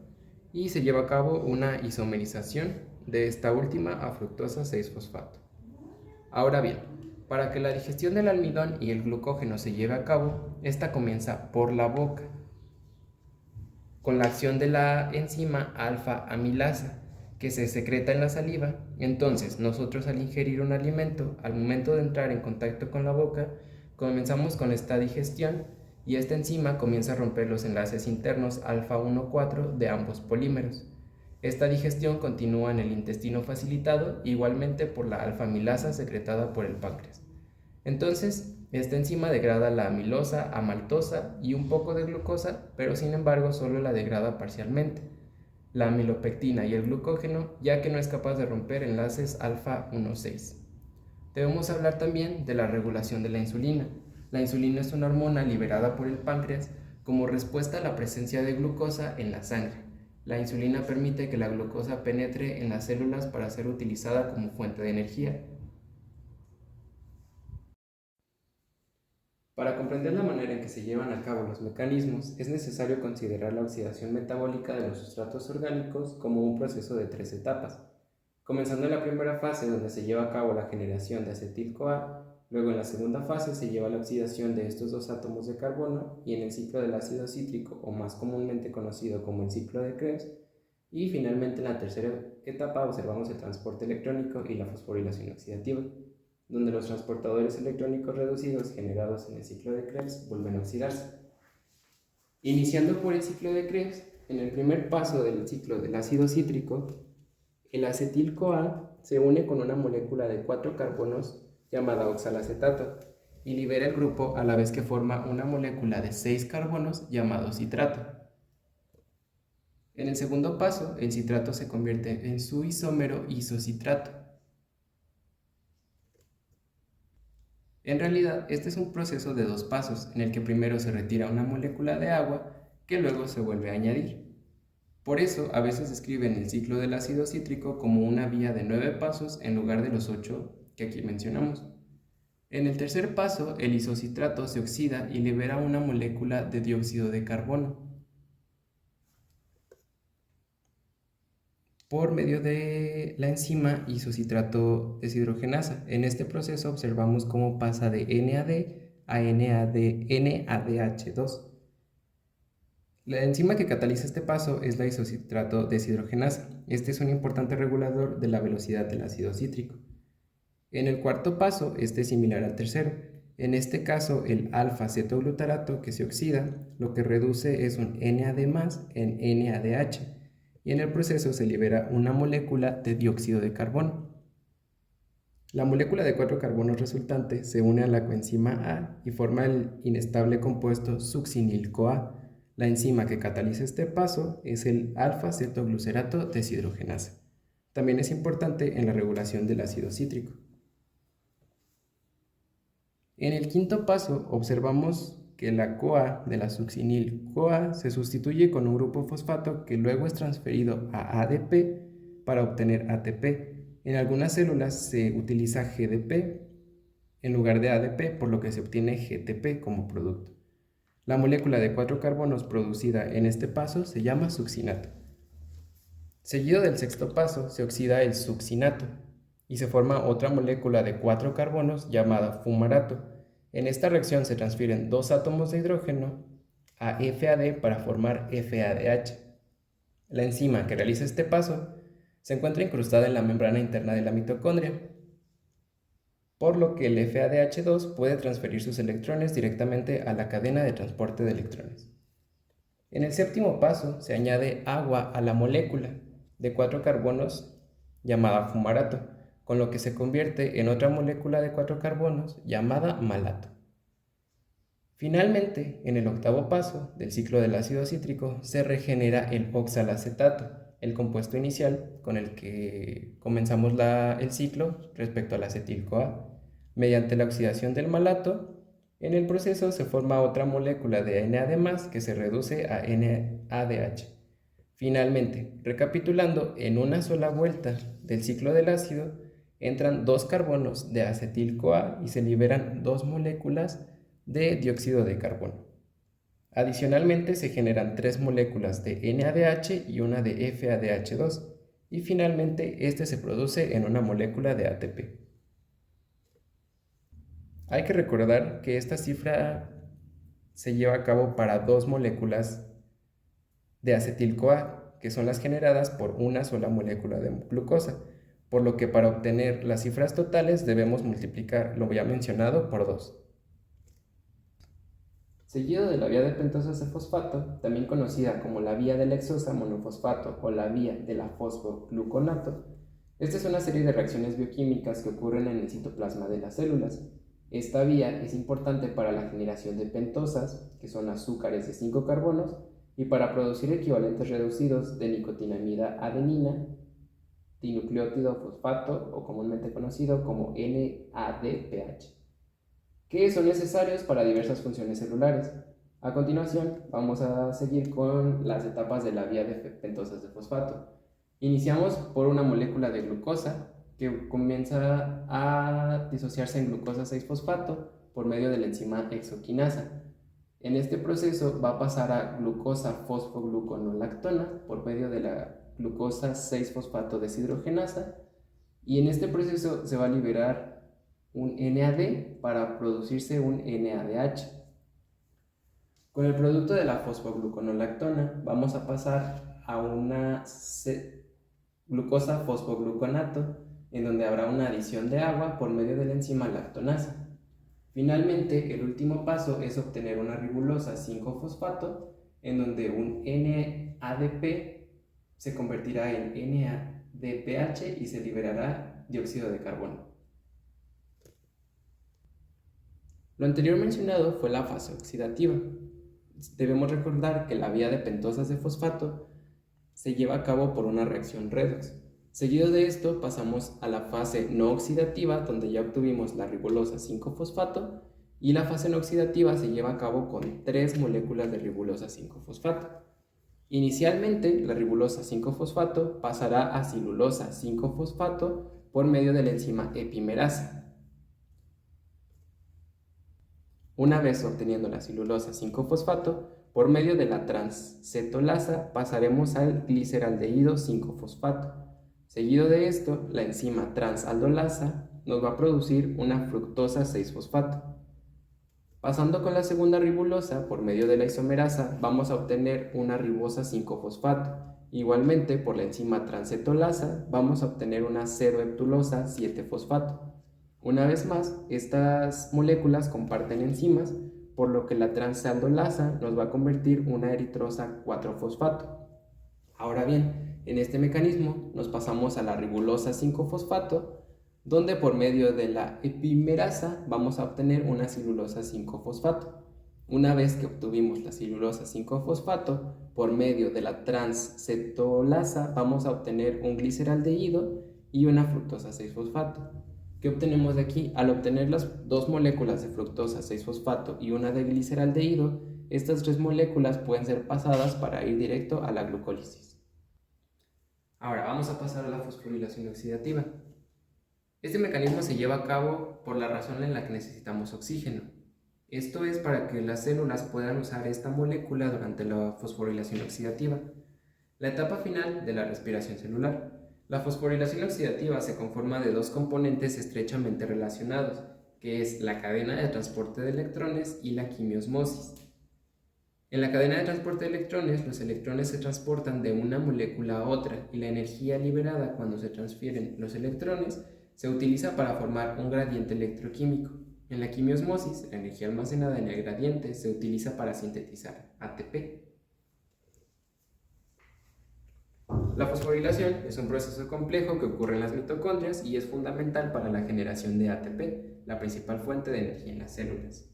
y se lleva a cabo una isomerización de esta última a fructosa 6-fosfato. Ahora bien, para que la digestión del almidón y el glucógeno se lleve a cabo, esta comienza por la boca, con la acción de la enzima alfa-amilasa, que se secreta en la saliva. Entonces, nosotros al ingerir un alimento, al momento de entrar en contacto con la boca, comenzamos con esta digestión y esta enzima comienza a romper los enlaces internos alfa-1,4 de ambos polímeros. Esta digestión continúa en el intestino facilitado igualmente por la alfa-amilasa secretada por el páncreas. Entonces, esta enzima degrada la amilosa a maltosa y un poco de glucosa, pero sin embargo solo la degrada parcialmente, la amilopectina y el glucógeno, ya que no es capaz de romper enlaces alfa-1,6. Debemos hablar también de la regulación de la insulina. La insulina es una hormona liberada por el páncreas como respuesta a la presencia de glucosa en la sangre. La insulina permite que la glucosa penetre en las células para ser utilizada como fuente de energía. Para comprender la manera en que se llevan a cabo los mecanismos, es necesario considerar la oxidación metabólica de los sustratos orgánicos como un proceso de 3 etapas. Comenzando en la primera fase, donde se lleva a cabo la generación de acetil-CoA, Luego en la segunda fase se lleva la oxidación de estos dos átomos de carbono y en el ciclo del ácido cítrico, o más comúnmente conocido como el ciclo de Krebs. Y finalmente en la tercera etapa observamos el transporte electrónico y la fosforilación oxidativa, donde los transportadores electrónicos reducidos generados en el ciclo de Krebs vuelven a oxidarse. Iniciando por el ciclo de Krebs, en el primer paso del ciclo del ácido cítrico, el acetil-CoA se une con una molécula de 4 carbonos llamada oxalacetato y libera el grupo a la vez que forma una molécula de 6 carbonos llamado citrato. En el segundo paso, el citrato se convierte en su isómero isocitrato. En realidad, este es un proceso de 2 pasos, en el que primero se retira una molécula de agua que luego se vuelve a añadir. Por eso, a veces describen el ciclo del ácido cítrico como una vía de 9 pasos en lugar de los 8 que aquí mencionamos. En el tercer paso, el isocitrato se oxida y libera una molécula de dióxido de carbono por medio de la enzima isocitrato deshidrogenasa. En este proceso observamos cómo pasa de NAD a NADH2. La enzima que cataliza este paso es la isocitrato deshidrogenasa. Este es un importante regulador de la velocidad del ácido cítrico. En el cuarto paso, este es similar al tercero. En este caso, el alfa-cetoglutarato que se oxida, lo que reduce es un NAD+ en NADH, y en el proceso se libera una molécula de dióxido de carbono. La molécula de 4 carbonos resultante se une a la coenzima A y forma el inestable compuesto succinil-CoA. La enzima que cataliza este paso es el alfa-cetoglucerato deshidrogenasa. También es importante en la regulación del ácido cítrico. En el quinto paso observamos que la CoA de la succinil-CoA se sustituye con un grupo fosfato que luego es transferido a ADP para obtener ATP. En algunas células se utiliza GDP en lugar de ADP, por lo que se obtiene GTP como producto. La molécula de 4 carbonos producida en este paso se llama succinato. Seguido del sexto paso se oxida el succinato y se forma otra molécula de 4 carbonos llamada fumarato. En esta reacción se transfieren 2 átomos de hidrógeno a FAD para formar FADH. La enzima que realiza este paso se encuentra incrustada en la membrana interna de la mitocondria, por lo que el FADH2 puede transferir sus electrones directamente a la cadena de transporte de electrones. En el séptimo paso se añade agua a la molécula de 4 carbonos llamada fumarato, con lo que se convierte en otra molécula de 4 carbonos llamada malato. Finalmente, en el octavo paso del ciclo del ácido cítrico se regenera el oxalacetato, el compuesto inicial con el que comenzamos el ciclo respecto al acetil-CoA. Mediante la oxidación del malato, en el proceso se forma otra molécula de NAD+ que se reduce a NADH. Finalmente, recapitulando, en una sola vuelta del ciclo del ácido, entran 2 carbonos de acetil-CoA y se liberan 2 moléculas de dióxido de carbono. Adicionalmente, se generan 3 moléculas de NADH y una de FADH2, y finalmente este se produce en una molécula de ATP. Hay que recordar que esta cifra se lleva a cabo para 2 moléculas de acetil-CoA, que son las generadas por una sola molécula de glucosa, por lo que para obtener las cifras totales debemos multiplicar lo ya mencionado por 2. Seguido de la vía de pentosas de fosfato, también conocida como la vía de la hexosa monofosfato o la vía de la fosfogluconato. Esta es una serie de reacciones bioquímicas que ocurren en el citoplasma de las células. Esta vía es importante para la generación de pentosas, que son azúcares de 5 carbonos, y para producir equivalentes reducidos de nicotinamida adenina, dinucleótido fosfato o comúnmente conocido como NADPH, que son necesarios para diversas funciones celulares. A continuación, vamos a seguir con las etapas de la vía de pentosas de fosfato. Iniciamos por una molécula de glucosa que comienza a disociarse en glucosa 6-fosfato por medio de la enzima hexoquinasa. En este proceso va a pasar a glucosa fosfogluconolactona por medio de la glucosa 6-fosfato deshidrogenasa, y en este proceso se va a liberar un NAD para producirse un NADH. Con el producto de la fosfogluconolactona vamos a pasar a una glucosa fosfogluconato, en donde habrá una adición de agua por medio de la enzima lactonasa. Finalmente, el último paso es obtener una ribolosa 5-fosfato, en donde un NADP se convertirá en NADPH y se liberará dióxido de carbono. Lo anterior mencionado fue la fase oxidativa. Debemos recordar que la vía de pentosas de fosfato se lleva a cabo por una reacción redox. Seguido de esto pasamos a la fase no oxidativa, donde ya obtuvimos la ribolosa 5-fosfato, y la fase no oxidativa se lleva a cabo con 3 moléculas de ribolosa 5-fosfato. Inicialmente, la ribolosa 5-fosfato pasará a silulosa 5-fosfato por medio de la enzima epimerasa. Una vez obteniendo la silulosa 5-fosfato, por medio de la transcetolasa pasaremos al gliceraldehído 5-fosfato. Seguido de esto, la enzima transaldolasa nos va a producir una fructosa 6-fosfato. Pasando con la segunda ribolosa, por medio de la isomerasa, vamos a obtener una ribosa 5-fosfato. Igualmente, por la enzima transcetolasa, vamos a obtener una 0-heptulosa 7-fosfato. Una vez más, estas moléculas comparten enzimas, por lo que la transaldolasa nos va a convertir una eritrosa 4-fosfato. Ahora bien, en este mecanismo nos pasamos a la ribolosa 5-fosfato, donde por medio de la epimerasa vamos a obtener una silulosa 5-fosfato. Una vez que obtuvimos la silulosa 5-fosfato, por medio de la transcetolasa vamos a obtener un gliceraldehído y una fructosa 6-fosfato. ¿Qué obtenemos de aquí? Al obtener las 2 moléculas de fructosa 6-fosfato y una de gliceraldehído, estas 3 moléculas pueden ser pasadas para ir directo a la glucólisis. Ahora vamos a pasar a la fosforilación oxidativa. Este mecanismo se lleva a cabo por la razón en la que necesitamos oxígeno. Esto es para que las células puedan usar esta molécula durante la fosforilación oxidativa. La etapa final de la respiración celular. La fosforilación oxidativa se conforma de 2 componentes estrechamente relacionados, que es la cadena de transporte de electrones y la quimiosmosis. En la cadena de transporte de electrones, los electrones se transportan de una molécula a otra y la energía liberada cuando se transfieren los electrones se utiliza para formar un gradiente electroquímico. En la quimiosmosis, la energía almacenada en el gradiente se utiliza para sintetizar ATP. La fosforilación es un proceso complejo que ocurre en las mitocondrias y es fundamental para la generación de ATP, la principal fuente de energía en las células.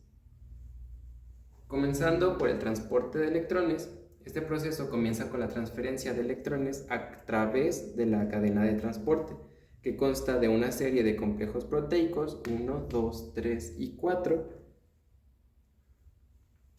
Comenzando por el transporte de electrones, este proceso comienza con la transferencia de electrones a través de la cadena de transporte, que consta de una serie de complejos proteicos 1, 2, 3 y 4,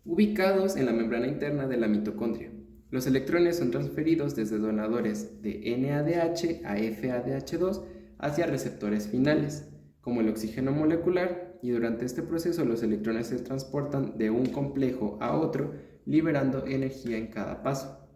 ubicados en la membrana interna de la mitocondria. Los electrones son transferidos desde donadores de NADH a FADH2 hacia receptores finales, como el oxígeno molecular, y durante este proceso los electrones se transportan de un complejo a otro, liberando energía en cada paso.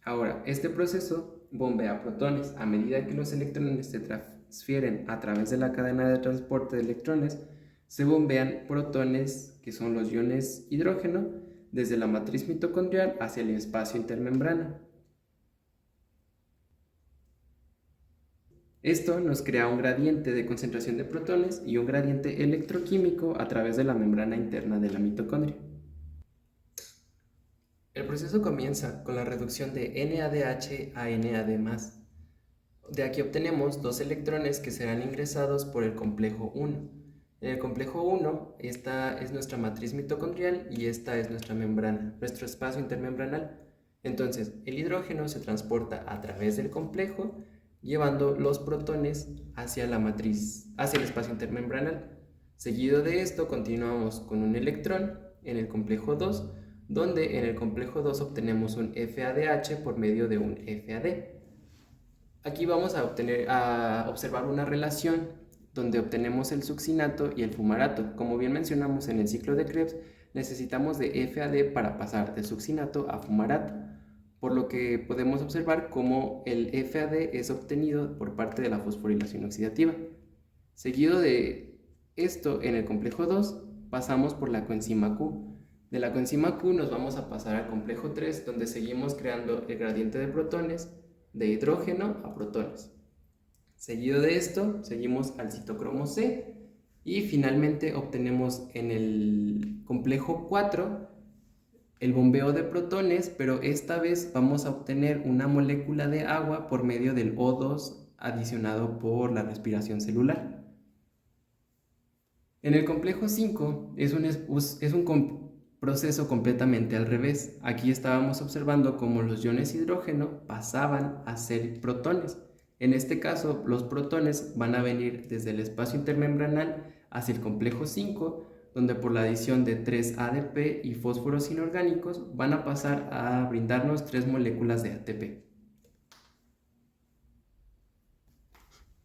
Ahora, este proceso bombea protones. A medida que los electrones se transfieren a través de la cadena de transporte de electrones, se bombean protones, que son los iones hidrógeno, desde la matriz mitocondrial hacia el espacio intermembrana. Esto nos crea un gradiente de concentración de protones y un gradiente electroquímico a través de la membrana interna de la mitocondria. El proceso comienza con la reducción de NADH a NAD+. De aquí obtenemos 2 electrones que serán ingresados por el complejo 1. En el complejo 1, esta es nuestra matriz mitocondrial y esta es nuestra membrana, nuestro espacio intermembranal. Entonces, el hidrógeno se transporta a través del complejo, llevando los protones hacia la matriz, hacia el espacio intermembranal. Seguido de esto, continuamos con un electrón en el complejo 2, donde en el complejo 2 obtenemos un FADH por medio de un FAD. Aquí vamos a observar una relación donde obtenemos el succinato y el fumarato. Como bien mencionamos en el ciclo de Krebs, necesitamos de FAD para pasar de succinato a fumarato. por lo que podemos observar cómo el FAD es obtenido por parte de la fosforilación oxidativa. Seguido de esto, en el complejo 2 pasamos por la coenzima Q. De la coenzima Q nos vamos a pasar al complejo 3, donde seguimos creando el gradiente de protones de hidrógeno a protones. Seguido de esto, seguimos al citocromo C y finalmente obtenemos en el complejo 4 el bombeo de protones, pero esta vez vamos a obtener una molécula de agua por medio del O2 adicionado por la respiración celular. En el complejo 5 es un proceso completamente al revés. Aquí estábamos observando cómo los iones hidrógeno pasaban a ser protones. En este caso, los protones van a venir desde el espacio intermembranal hacia el complejo 5, donde por la adición de 3 ADP y fósforos inorgánicos van a pasar a brindarnos 3 moléculas de ATP.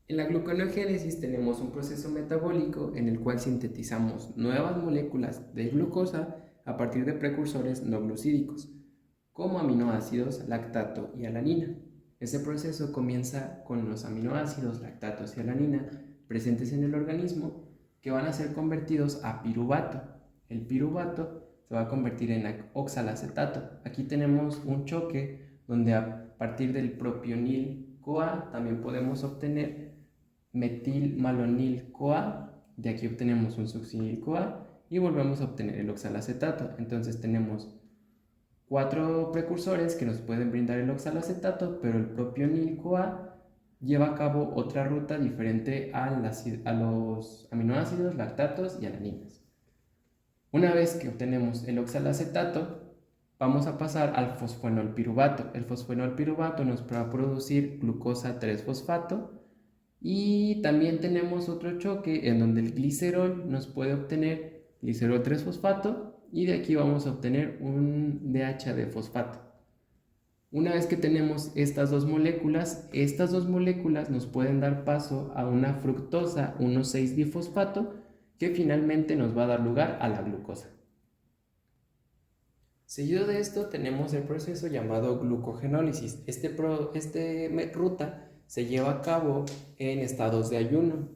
En la gluconeogénesis tenemos un proceso metabólico en el cual sintetizamos nuevas moléculas de glucosa a partir de precursores no glucídicos, como aminoácidos, lactato y alanina. Este proceso comienza con los aminoácidos, lactatos y alanina presentes en el organismo que van a ser convertidos a piruvato. El piruvato se va a convertir en oxalacetato. Aquí tenemos un choque donde a partir del propionil-CoA también podemos obtener metilmalonil-CoA. De aquí obtenemos un succinil-CoA y volvemos a obtener el oxalacetato. Entonces tenemos 4 precursores que nos pueden brindar el oxalacetato, pero el propionil-CoA lleva a cabo otra ruta diferente a los aminoácidos, lactatos y alaninas. Una vez que obtenemos el oxalacetato, vamos a pasar al fosfenolpiruvato. El fosfenolpiruvato nos va a producir glucosa 3-fosfato y también tenemos otro choque en donde el glicerol nos puede obtener glicerol 3-fosfato y de aquí vamos a obtener un DHA de fosfato. Una vez que tenemos estas dos moléculas nos pueden dar paso a una fructosa 1,6-difosfato que finalmente nos va a dar lugar a la glucosa. Seguido de esto tenemos el proceso llamado glucogenólisis. Esta ruta se lleva a cabo en estados de ayuno.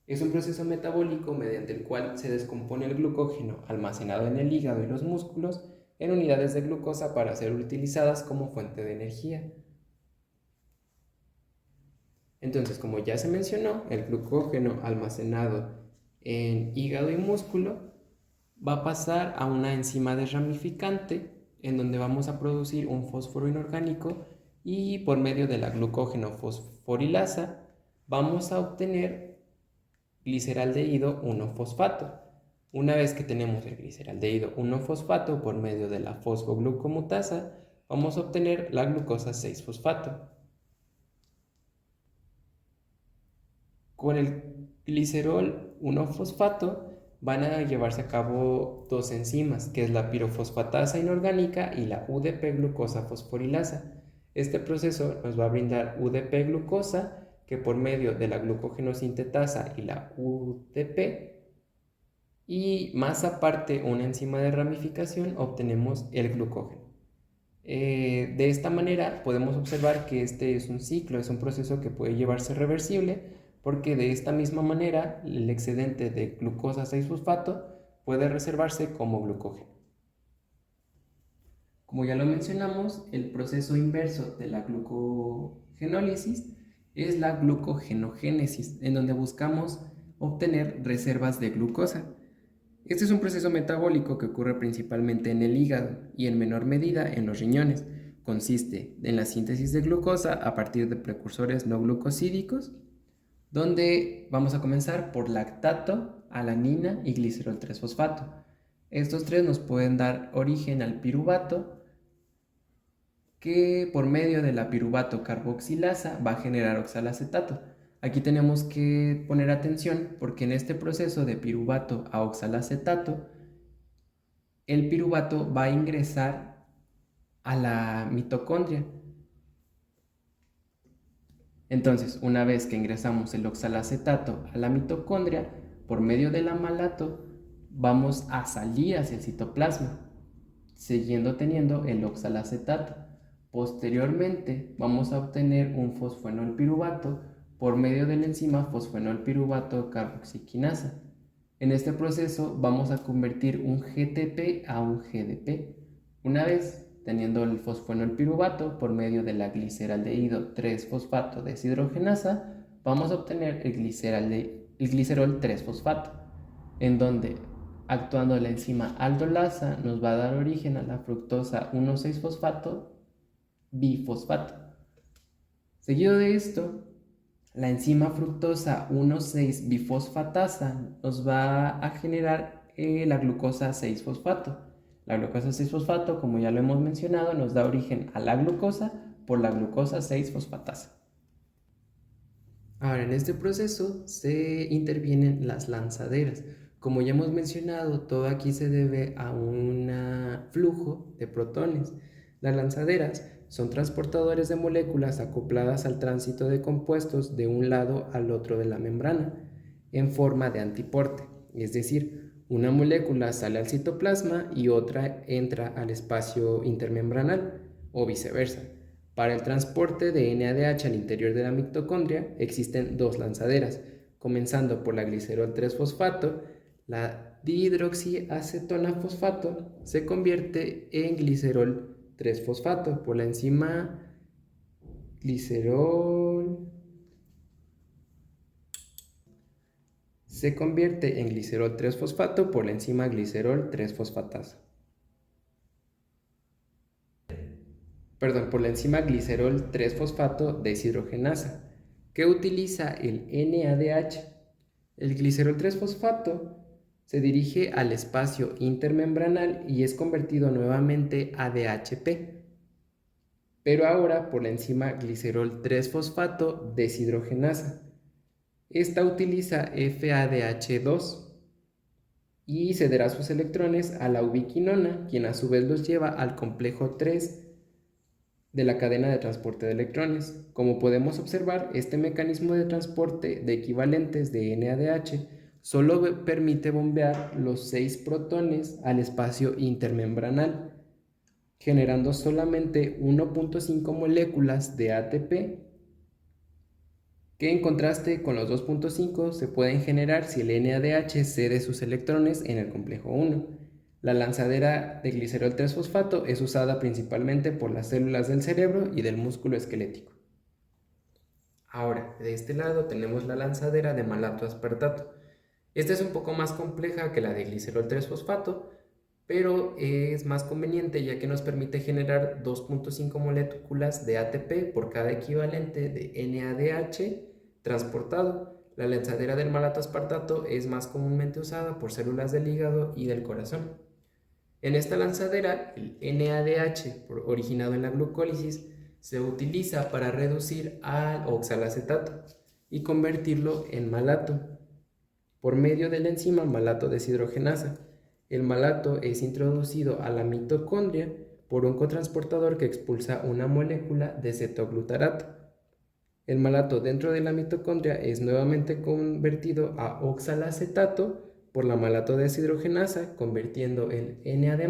Es un proceso metabólico mediante el cual se descompone el glucógeno almacenado en el hígado y los músculos en unidades de glucosa para ser utilizadas como fuente de energía. Entonces, como ya se mencionó, el glucógeno almacenado en hígado y músculo va a pasar a una enzima desramificante en donde vamos a producir un fósforo inorgánico y por medio de la glucógeno fosforilasa vamos a obtener gliceraldehído 1-fosfato. Una vez que tenemos el gliceraldehído 1-fosfato por medio de la fosfoglucomutasa, vamos a obtener la glucosa 6-fosfato. Con el glicerol 1-fosfato van a llevarse a cabo dos enzimas, que es la pirofosfatasa inorgánica y la UDP-glucosa fosforilasa. Este proceso nos va a brindar UDP-glucosa, que por medio de la glucogenosintetasa y la UDP, y más aparte una enzima de ramificación, obtenemos el glucógeno. De esta manera podemos observar que este es un ciclo, es un proceso que puede llevarse reversible, porque de esta misma manera el excedente de glucosa 6-fosfato puede reservarse como glucógeno. Como ya lo mencionamos, el proceso inverso de la glucogenólisis es la glucogenogénesis, en donde buscamos obtener reservas de glucosa. Este es un proceso metabólico que ocurre principalmente en el hígado y en menor medida en los riñones. Consiste en la síntesis de glucosa a partir de precursores no glucosídicos, donde vamos a comenzar por lactato, alanina y glicerol 3-fosfato. Estos tres nos pueden dar origen al piruvato, que por medio de la piruvato carboxilasa va a generar oxalacetato. Aquí tenemos que poner atención porque en este proceso de piruvato a oxalacetato, el piruvato va a ingresar a la mitocondria. Entonces, una vez que ingresamos el oxalacetato a la mitocondria, por medio del amalato, vamos a salir hacia el citoplasma, siguiendo teniendo el oxalacetato. Posteriormente, vamos a obtener un fosfenolpiruvato por medio de la enzima fosfenolpiruvato carboxiquinasa. En este proceso vamos a convertir un GTP a un GDP. Una vez teniendo el fosfenolpiruvato por medio de la gliceraldehído 3-fosfato deshidrogenasa, vamos a obtener el glicerol 3-fosfato, en donde actuando la enzima aldolasa nos va a dar origen a la fructosa 1,6-fosfato bifosfato. Seguido de esto, la enzima fructosa 1,6-bifosfatasa nos va a generar la glucosa 6-fosfato. La glucosa 6-fosfato, como ya lo hemos mencionado, nos da origen a la glucosa por la glucosa 6-fosfatasa. Ahora, en este proceso se intervienen las lanzaderas. Como ya hemos mencionado, todo aquí se debe a un flujo de protones. Las lanzaderas son transportadores de moléculas acopladas al tránsito de compuestos de un lado al otro de la membrana, en forma de antiporte, es decir, una molécula sale al citoplasma y otra entra al espacio intermembranal, o viceversa. Para el transporte de NADH al interior de la mitocondria existen dos lanzaderas, comenzando por la glicerol 3-fosfato. La dihidroxiacetona fosfato se convierte en glicerol 3-fosfato por la enzima glicerol. Se convierte en glicerol 3-fosfato por la enzima glicerol 3-fosfatasa. Por la enzima glicerol 3-fosfato deshidrogenasa, que utiliza el NADH. El glicerol 3-fosfato se dirige al espacio intermembranal y es convertido nuevamente a DHP, pero ahora por la enzima glicerol 3-fosfato deshidrogenasa. Esta utiliza FADH2 y cederá sus electrones a la ubiquinona, quien a su vez los lleva al complejo 3 de la cadena de transporte de electrones. Como podemos observar, este mecanismo de transporte de equivalentes de NADH solo permite bombear los 6 protones al espacio intermembranal, generando solamente 1,5 moléculas de ATP, que en contraste con los 2,5 se pueden generar si el NADH cede sus electrones en el complejo 1. La lanzadera de glicerol 3-fosfato es usada principalmente por las células del cerebro y del músculo esquelético. Ahora, de este lado tenemos la lanzadera de malato aspartato. Esta es un poco más compleja que la de glicerol 3-fosfato, pero es más conveniente ya que nos permite generar 2,5 moléculas de ATP por cada equivalente de NADH transportado. La lanzadera del malato aspartato es más comúnmente usada por células del hígado y del corazón. En esta lanzadera, el NADH, originado en la glucólisis, se utiliza para reducir al oxalacetato y convertirlo en malato por medio de la enzima malato deshidrogenasa. El malato es introducido a la mitocondria por un cotransportador que expulsa una molécula de cetoglutarato. El malato dentro de la mitocondria es nuevamente convertido a oxalacetato por la malato deshidrogenasa, convirtiendo el NAD+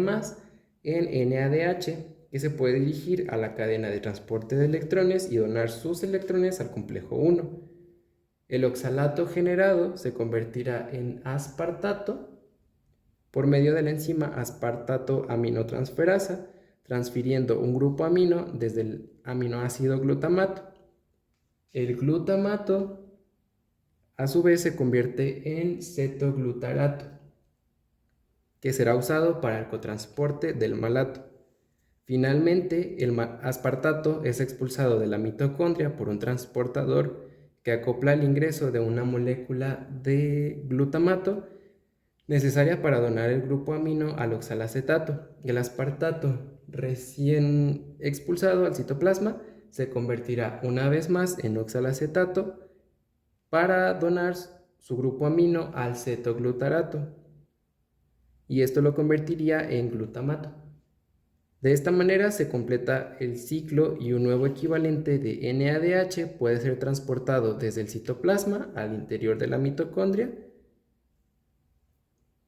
en NADH, que se puede dirigir a la cadena de transporte de electrones y donar sus electrones al complejo 1. El oxalato generado se convertirá en aspartato por medio de la enzima aspartato aminotransferasa, transfiriendo un grupo amino desde el aminoácido glutamato. El glutamato a su vez se convierte en cetoglutarato, que será usado para el cotransporte del malato. Finalmente, el aspartato es expulsado de la mitocondria por un transportador que acopla el ingreso de una molécula de glutamato necesaria para donar el grupo amino al oxalacetato. El aspartato, recién expulsado al citoplasma, se convertirá una vez más en oxalacetato para donar su grupo amino al cetoglutarato, y esto lo convertiría en glutamato. De esta manera se completa el ciclo y un nuevo equivalente de NADH puede ser transportado desde el citoplasma al interior de la mitocondria,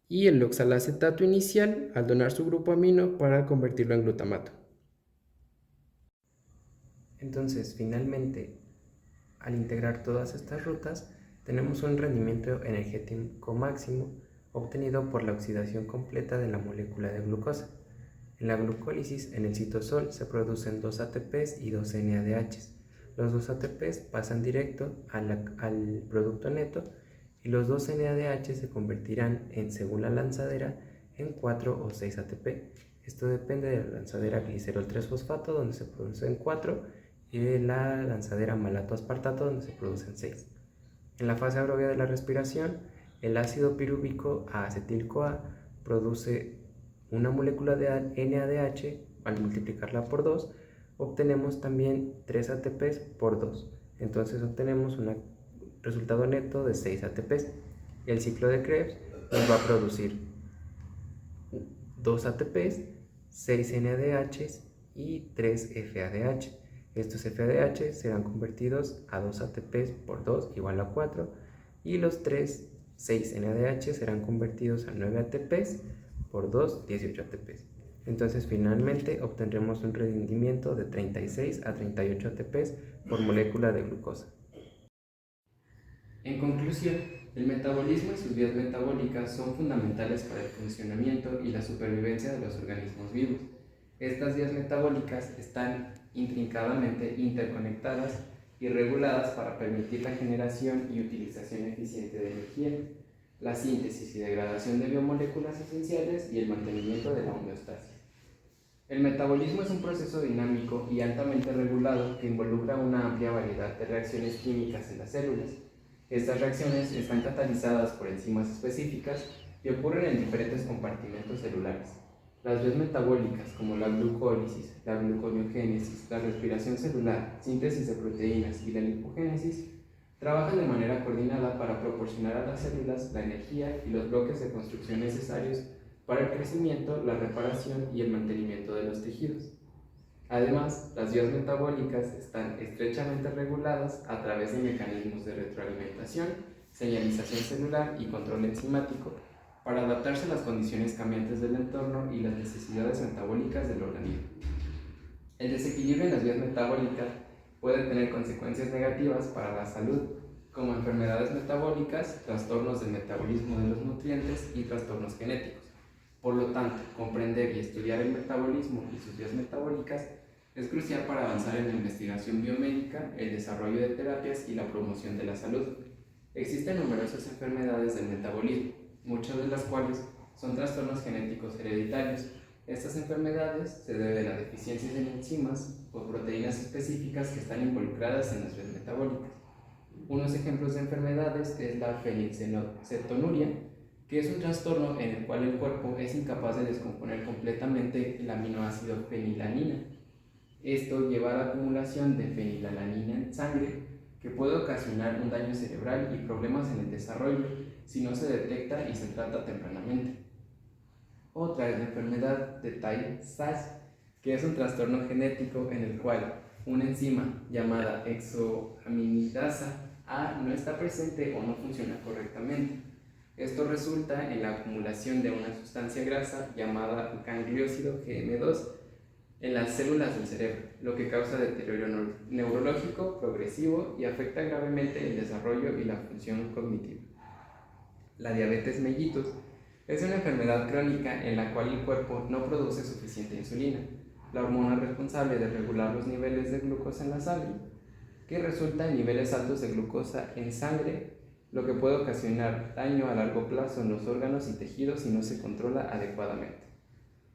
y el oxalacetato inicial al donar su grupo amino para convertirlo en glutamato. Entonces, finalmente, al integrar todas estas rutas, tenemos un rendimiento energético máximo obtenido por la oxidación completa de la molécula de glucosa. En la glucólisis, en el citosol, se producen 2 ATPs y 2 NADHs. Los 2 ATPs pasan directo al producto neto y los 2 NADH se convertirán, según la lanzadera, en 4 o 6 ATP. Esto depende de la lanzadera glicerol 3-fosfato, donde se producen 4, y de la lanzadera malato-aspartato, donde se producen 6. En la fase aeróbica de la respiración, el ácido pirúvico acetil-CoA produce una molécula de NADH. Al multiplicarla por 2, obtenemos también 3 ATPs por 2. Entonces obtenemos un resultado neto de 6 ATPs. El ciclo de Krebs nos va a producir 2 ATPs, 6 NADHs y 3 FADH. Estos FADH serán convertidos a 2 ATPs por 2 igual a 4, y los 6 NADH serán convertidos a 9 ATPs por 2, 18 ATPs. Entonces finalmente obtendremos un rendimiento de 36 a 38 ATPs por molécula de glucosa. En conclusión, el metabolismo y sus vías metabólicas son fundamentales para el funcionamiento y la supervivencia de los organismos vivos. Estas vías metabólicas están intrincadamente interconectadas y reguladas para permitir la generación y utilización eficiente de energía, la síntesis y degradación de biomoléculas esenciales y el mantenimiento de la homeostasis. El metabolismo es un proceso dinámico y altamente regulado que involucra una amplia variedad de reacciones químicas en las células. Estas reacciones están catalizadas por enzimas específicas y ocurren en diferentes compartimentos celulares. Las vías metabólicas, como la glucólisis, la gluconeogénesis, la respiración celular, síntesis de proteínas y la lipogénesis, trabajan de manera coordinada para proporcionar a las células la energía y los bloques de construcción necesarios para el crecimiento, la reparación y el mantenimiento de los tejidos. Además, las vías metabólicas están estrechamente reguladas a través de mecanismos de retroalimentación, señalización celular y control enzimático para adaptarse a las condiciones cambiantes del entorno y las necesidades metabólicas del organismo. El desequilibrio en las vías metabólicas puede tener consecuencias negativas para la salud, como enfermedades metabólicas, trastornos del metabolismo de los nutrientes y trastornos genéticos. Por lo tanto, comprender y estudiar el metabolismo y sus vías metabólicas es crucial para avanzar en la investigación biomédica, el desarrollo de terapias y la promoción de la salud. Existen numerosas enfermedades del metabolismo, muchas de las cuales son trastornos genéticos hereditarios. Estas enfermedades se deben a deficiencias en enzimas o proteínas específicas que están involucradas en las vías metabólicas. Unos ejemplos de enfermedades es la fenilcetonuria, que es un trastorno en el cual el cuerpo es incapaz de descomponer completamente el aminoácido fenilalanina. Esto lleva a la acumulación de fenilalanina en sangre, que puede ocasionar un daño cerebral y problemas en el desarrollo si no se detecta y se trata tempranamente. Otra es la enfermedad de Tay-Sachs, que es un trastorno genético en el cual una enzima llamada exoaminidasa A no está presente o no funciona correctamente. Esto resulta en la acumulación de una sustancia grasa llamada gangliósido GM2 en las células del cerebro, lo que causa deterioro neurológico progresivo y afecta gravemente el desarrollo y la función cognitiva. La diabetes mellitus es una enfermedad crónica en la cual el cuerpo no produce suficiente insulina, la hormona responsable de regular los niveles de glucosa en la sangre, que resulta en niveles altos de glucosa en sangre, lo que puede ocasionar daño a largo plazo en los órganos y tejidos si no se controla adecuadamente.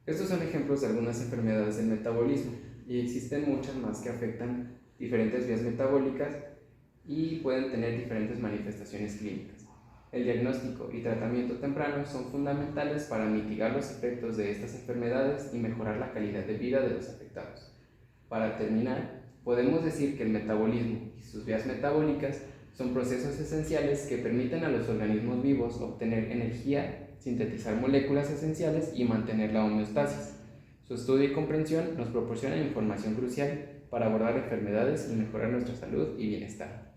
Estos son ejemplos de algunas enfermedades del metabolismo, y existen muchas más que afectan diferentes vías metabólicas y pueden tener diferentes manifestaciones clínicas. El diagnóstico y tratamiento temprano son fundamentales para mitigar los efectos de estas enfermedades y mejorar la calidad de vida de los afectados. Para terminar, podemos decir que el metabolismo y sus vías metabólicas son procesos esenciales que permiten a los organismos vivos obtener energía, sintetizar moléculas esenciales y mantener la homeostasis. Su estudio y comprensión nos proporcionan información crucial para abordar enfermedades y mejorar nuestra salud y bienestar.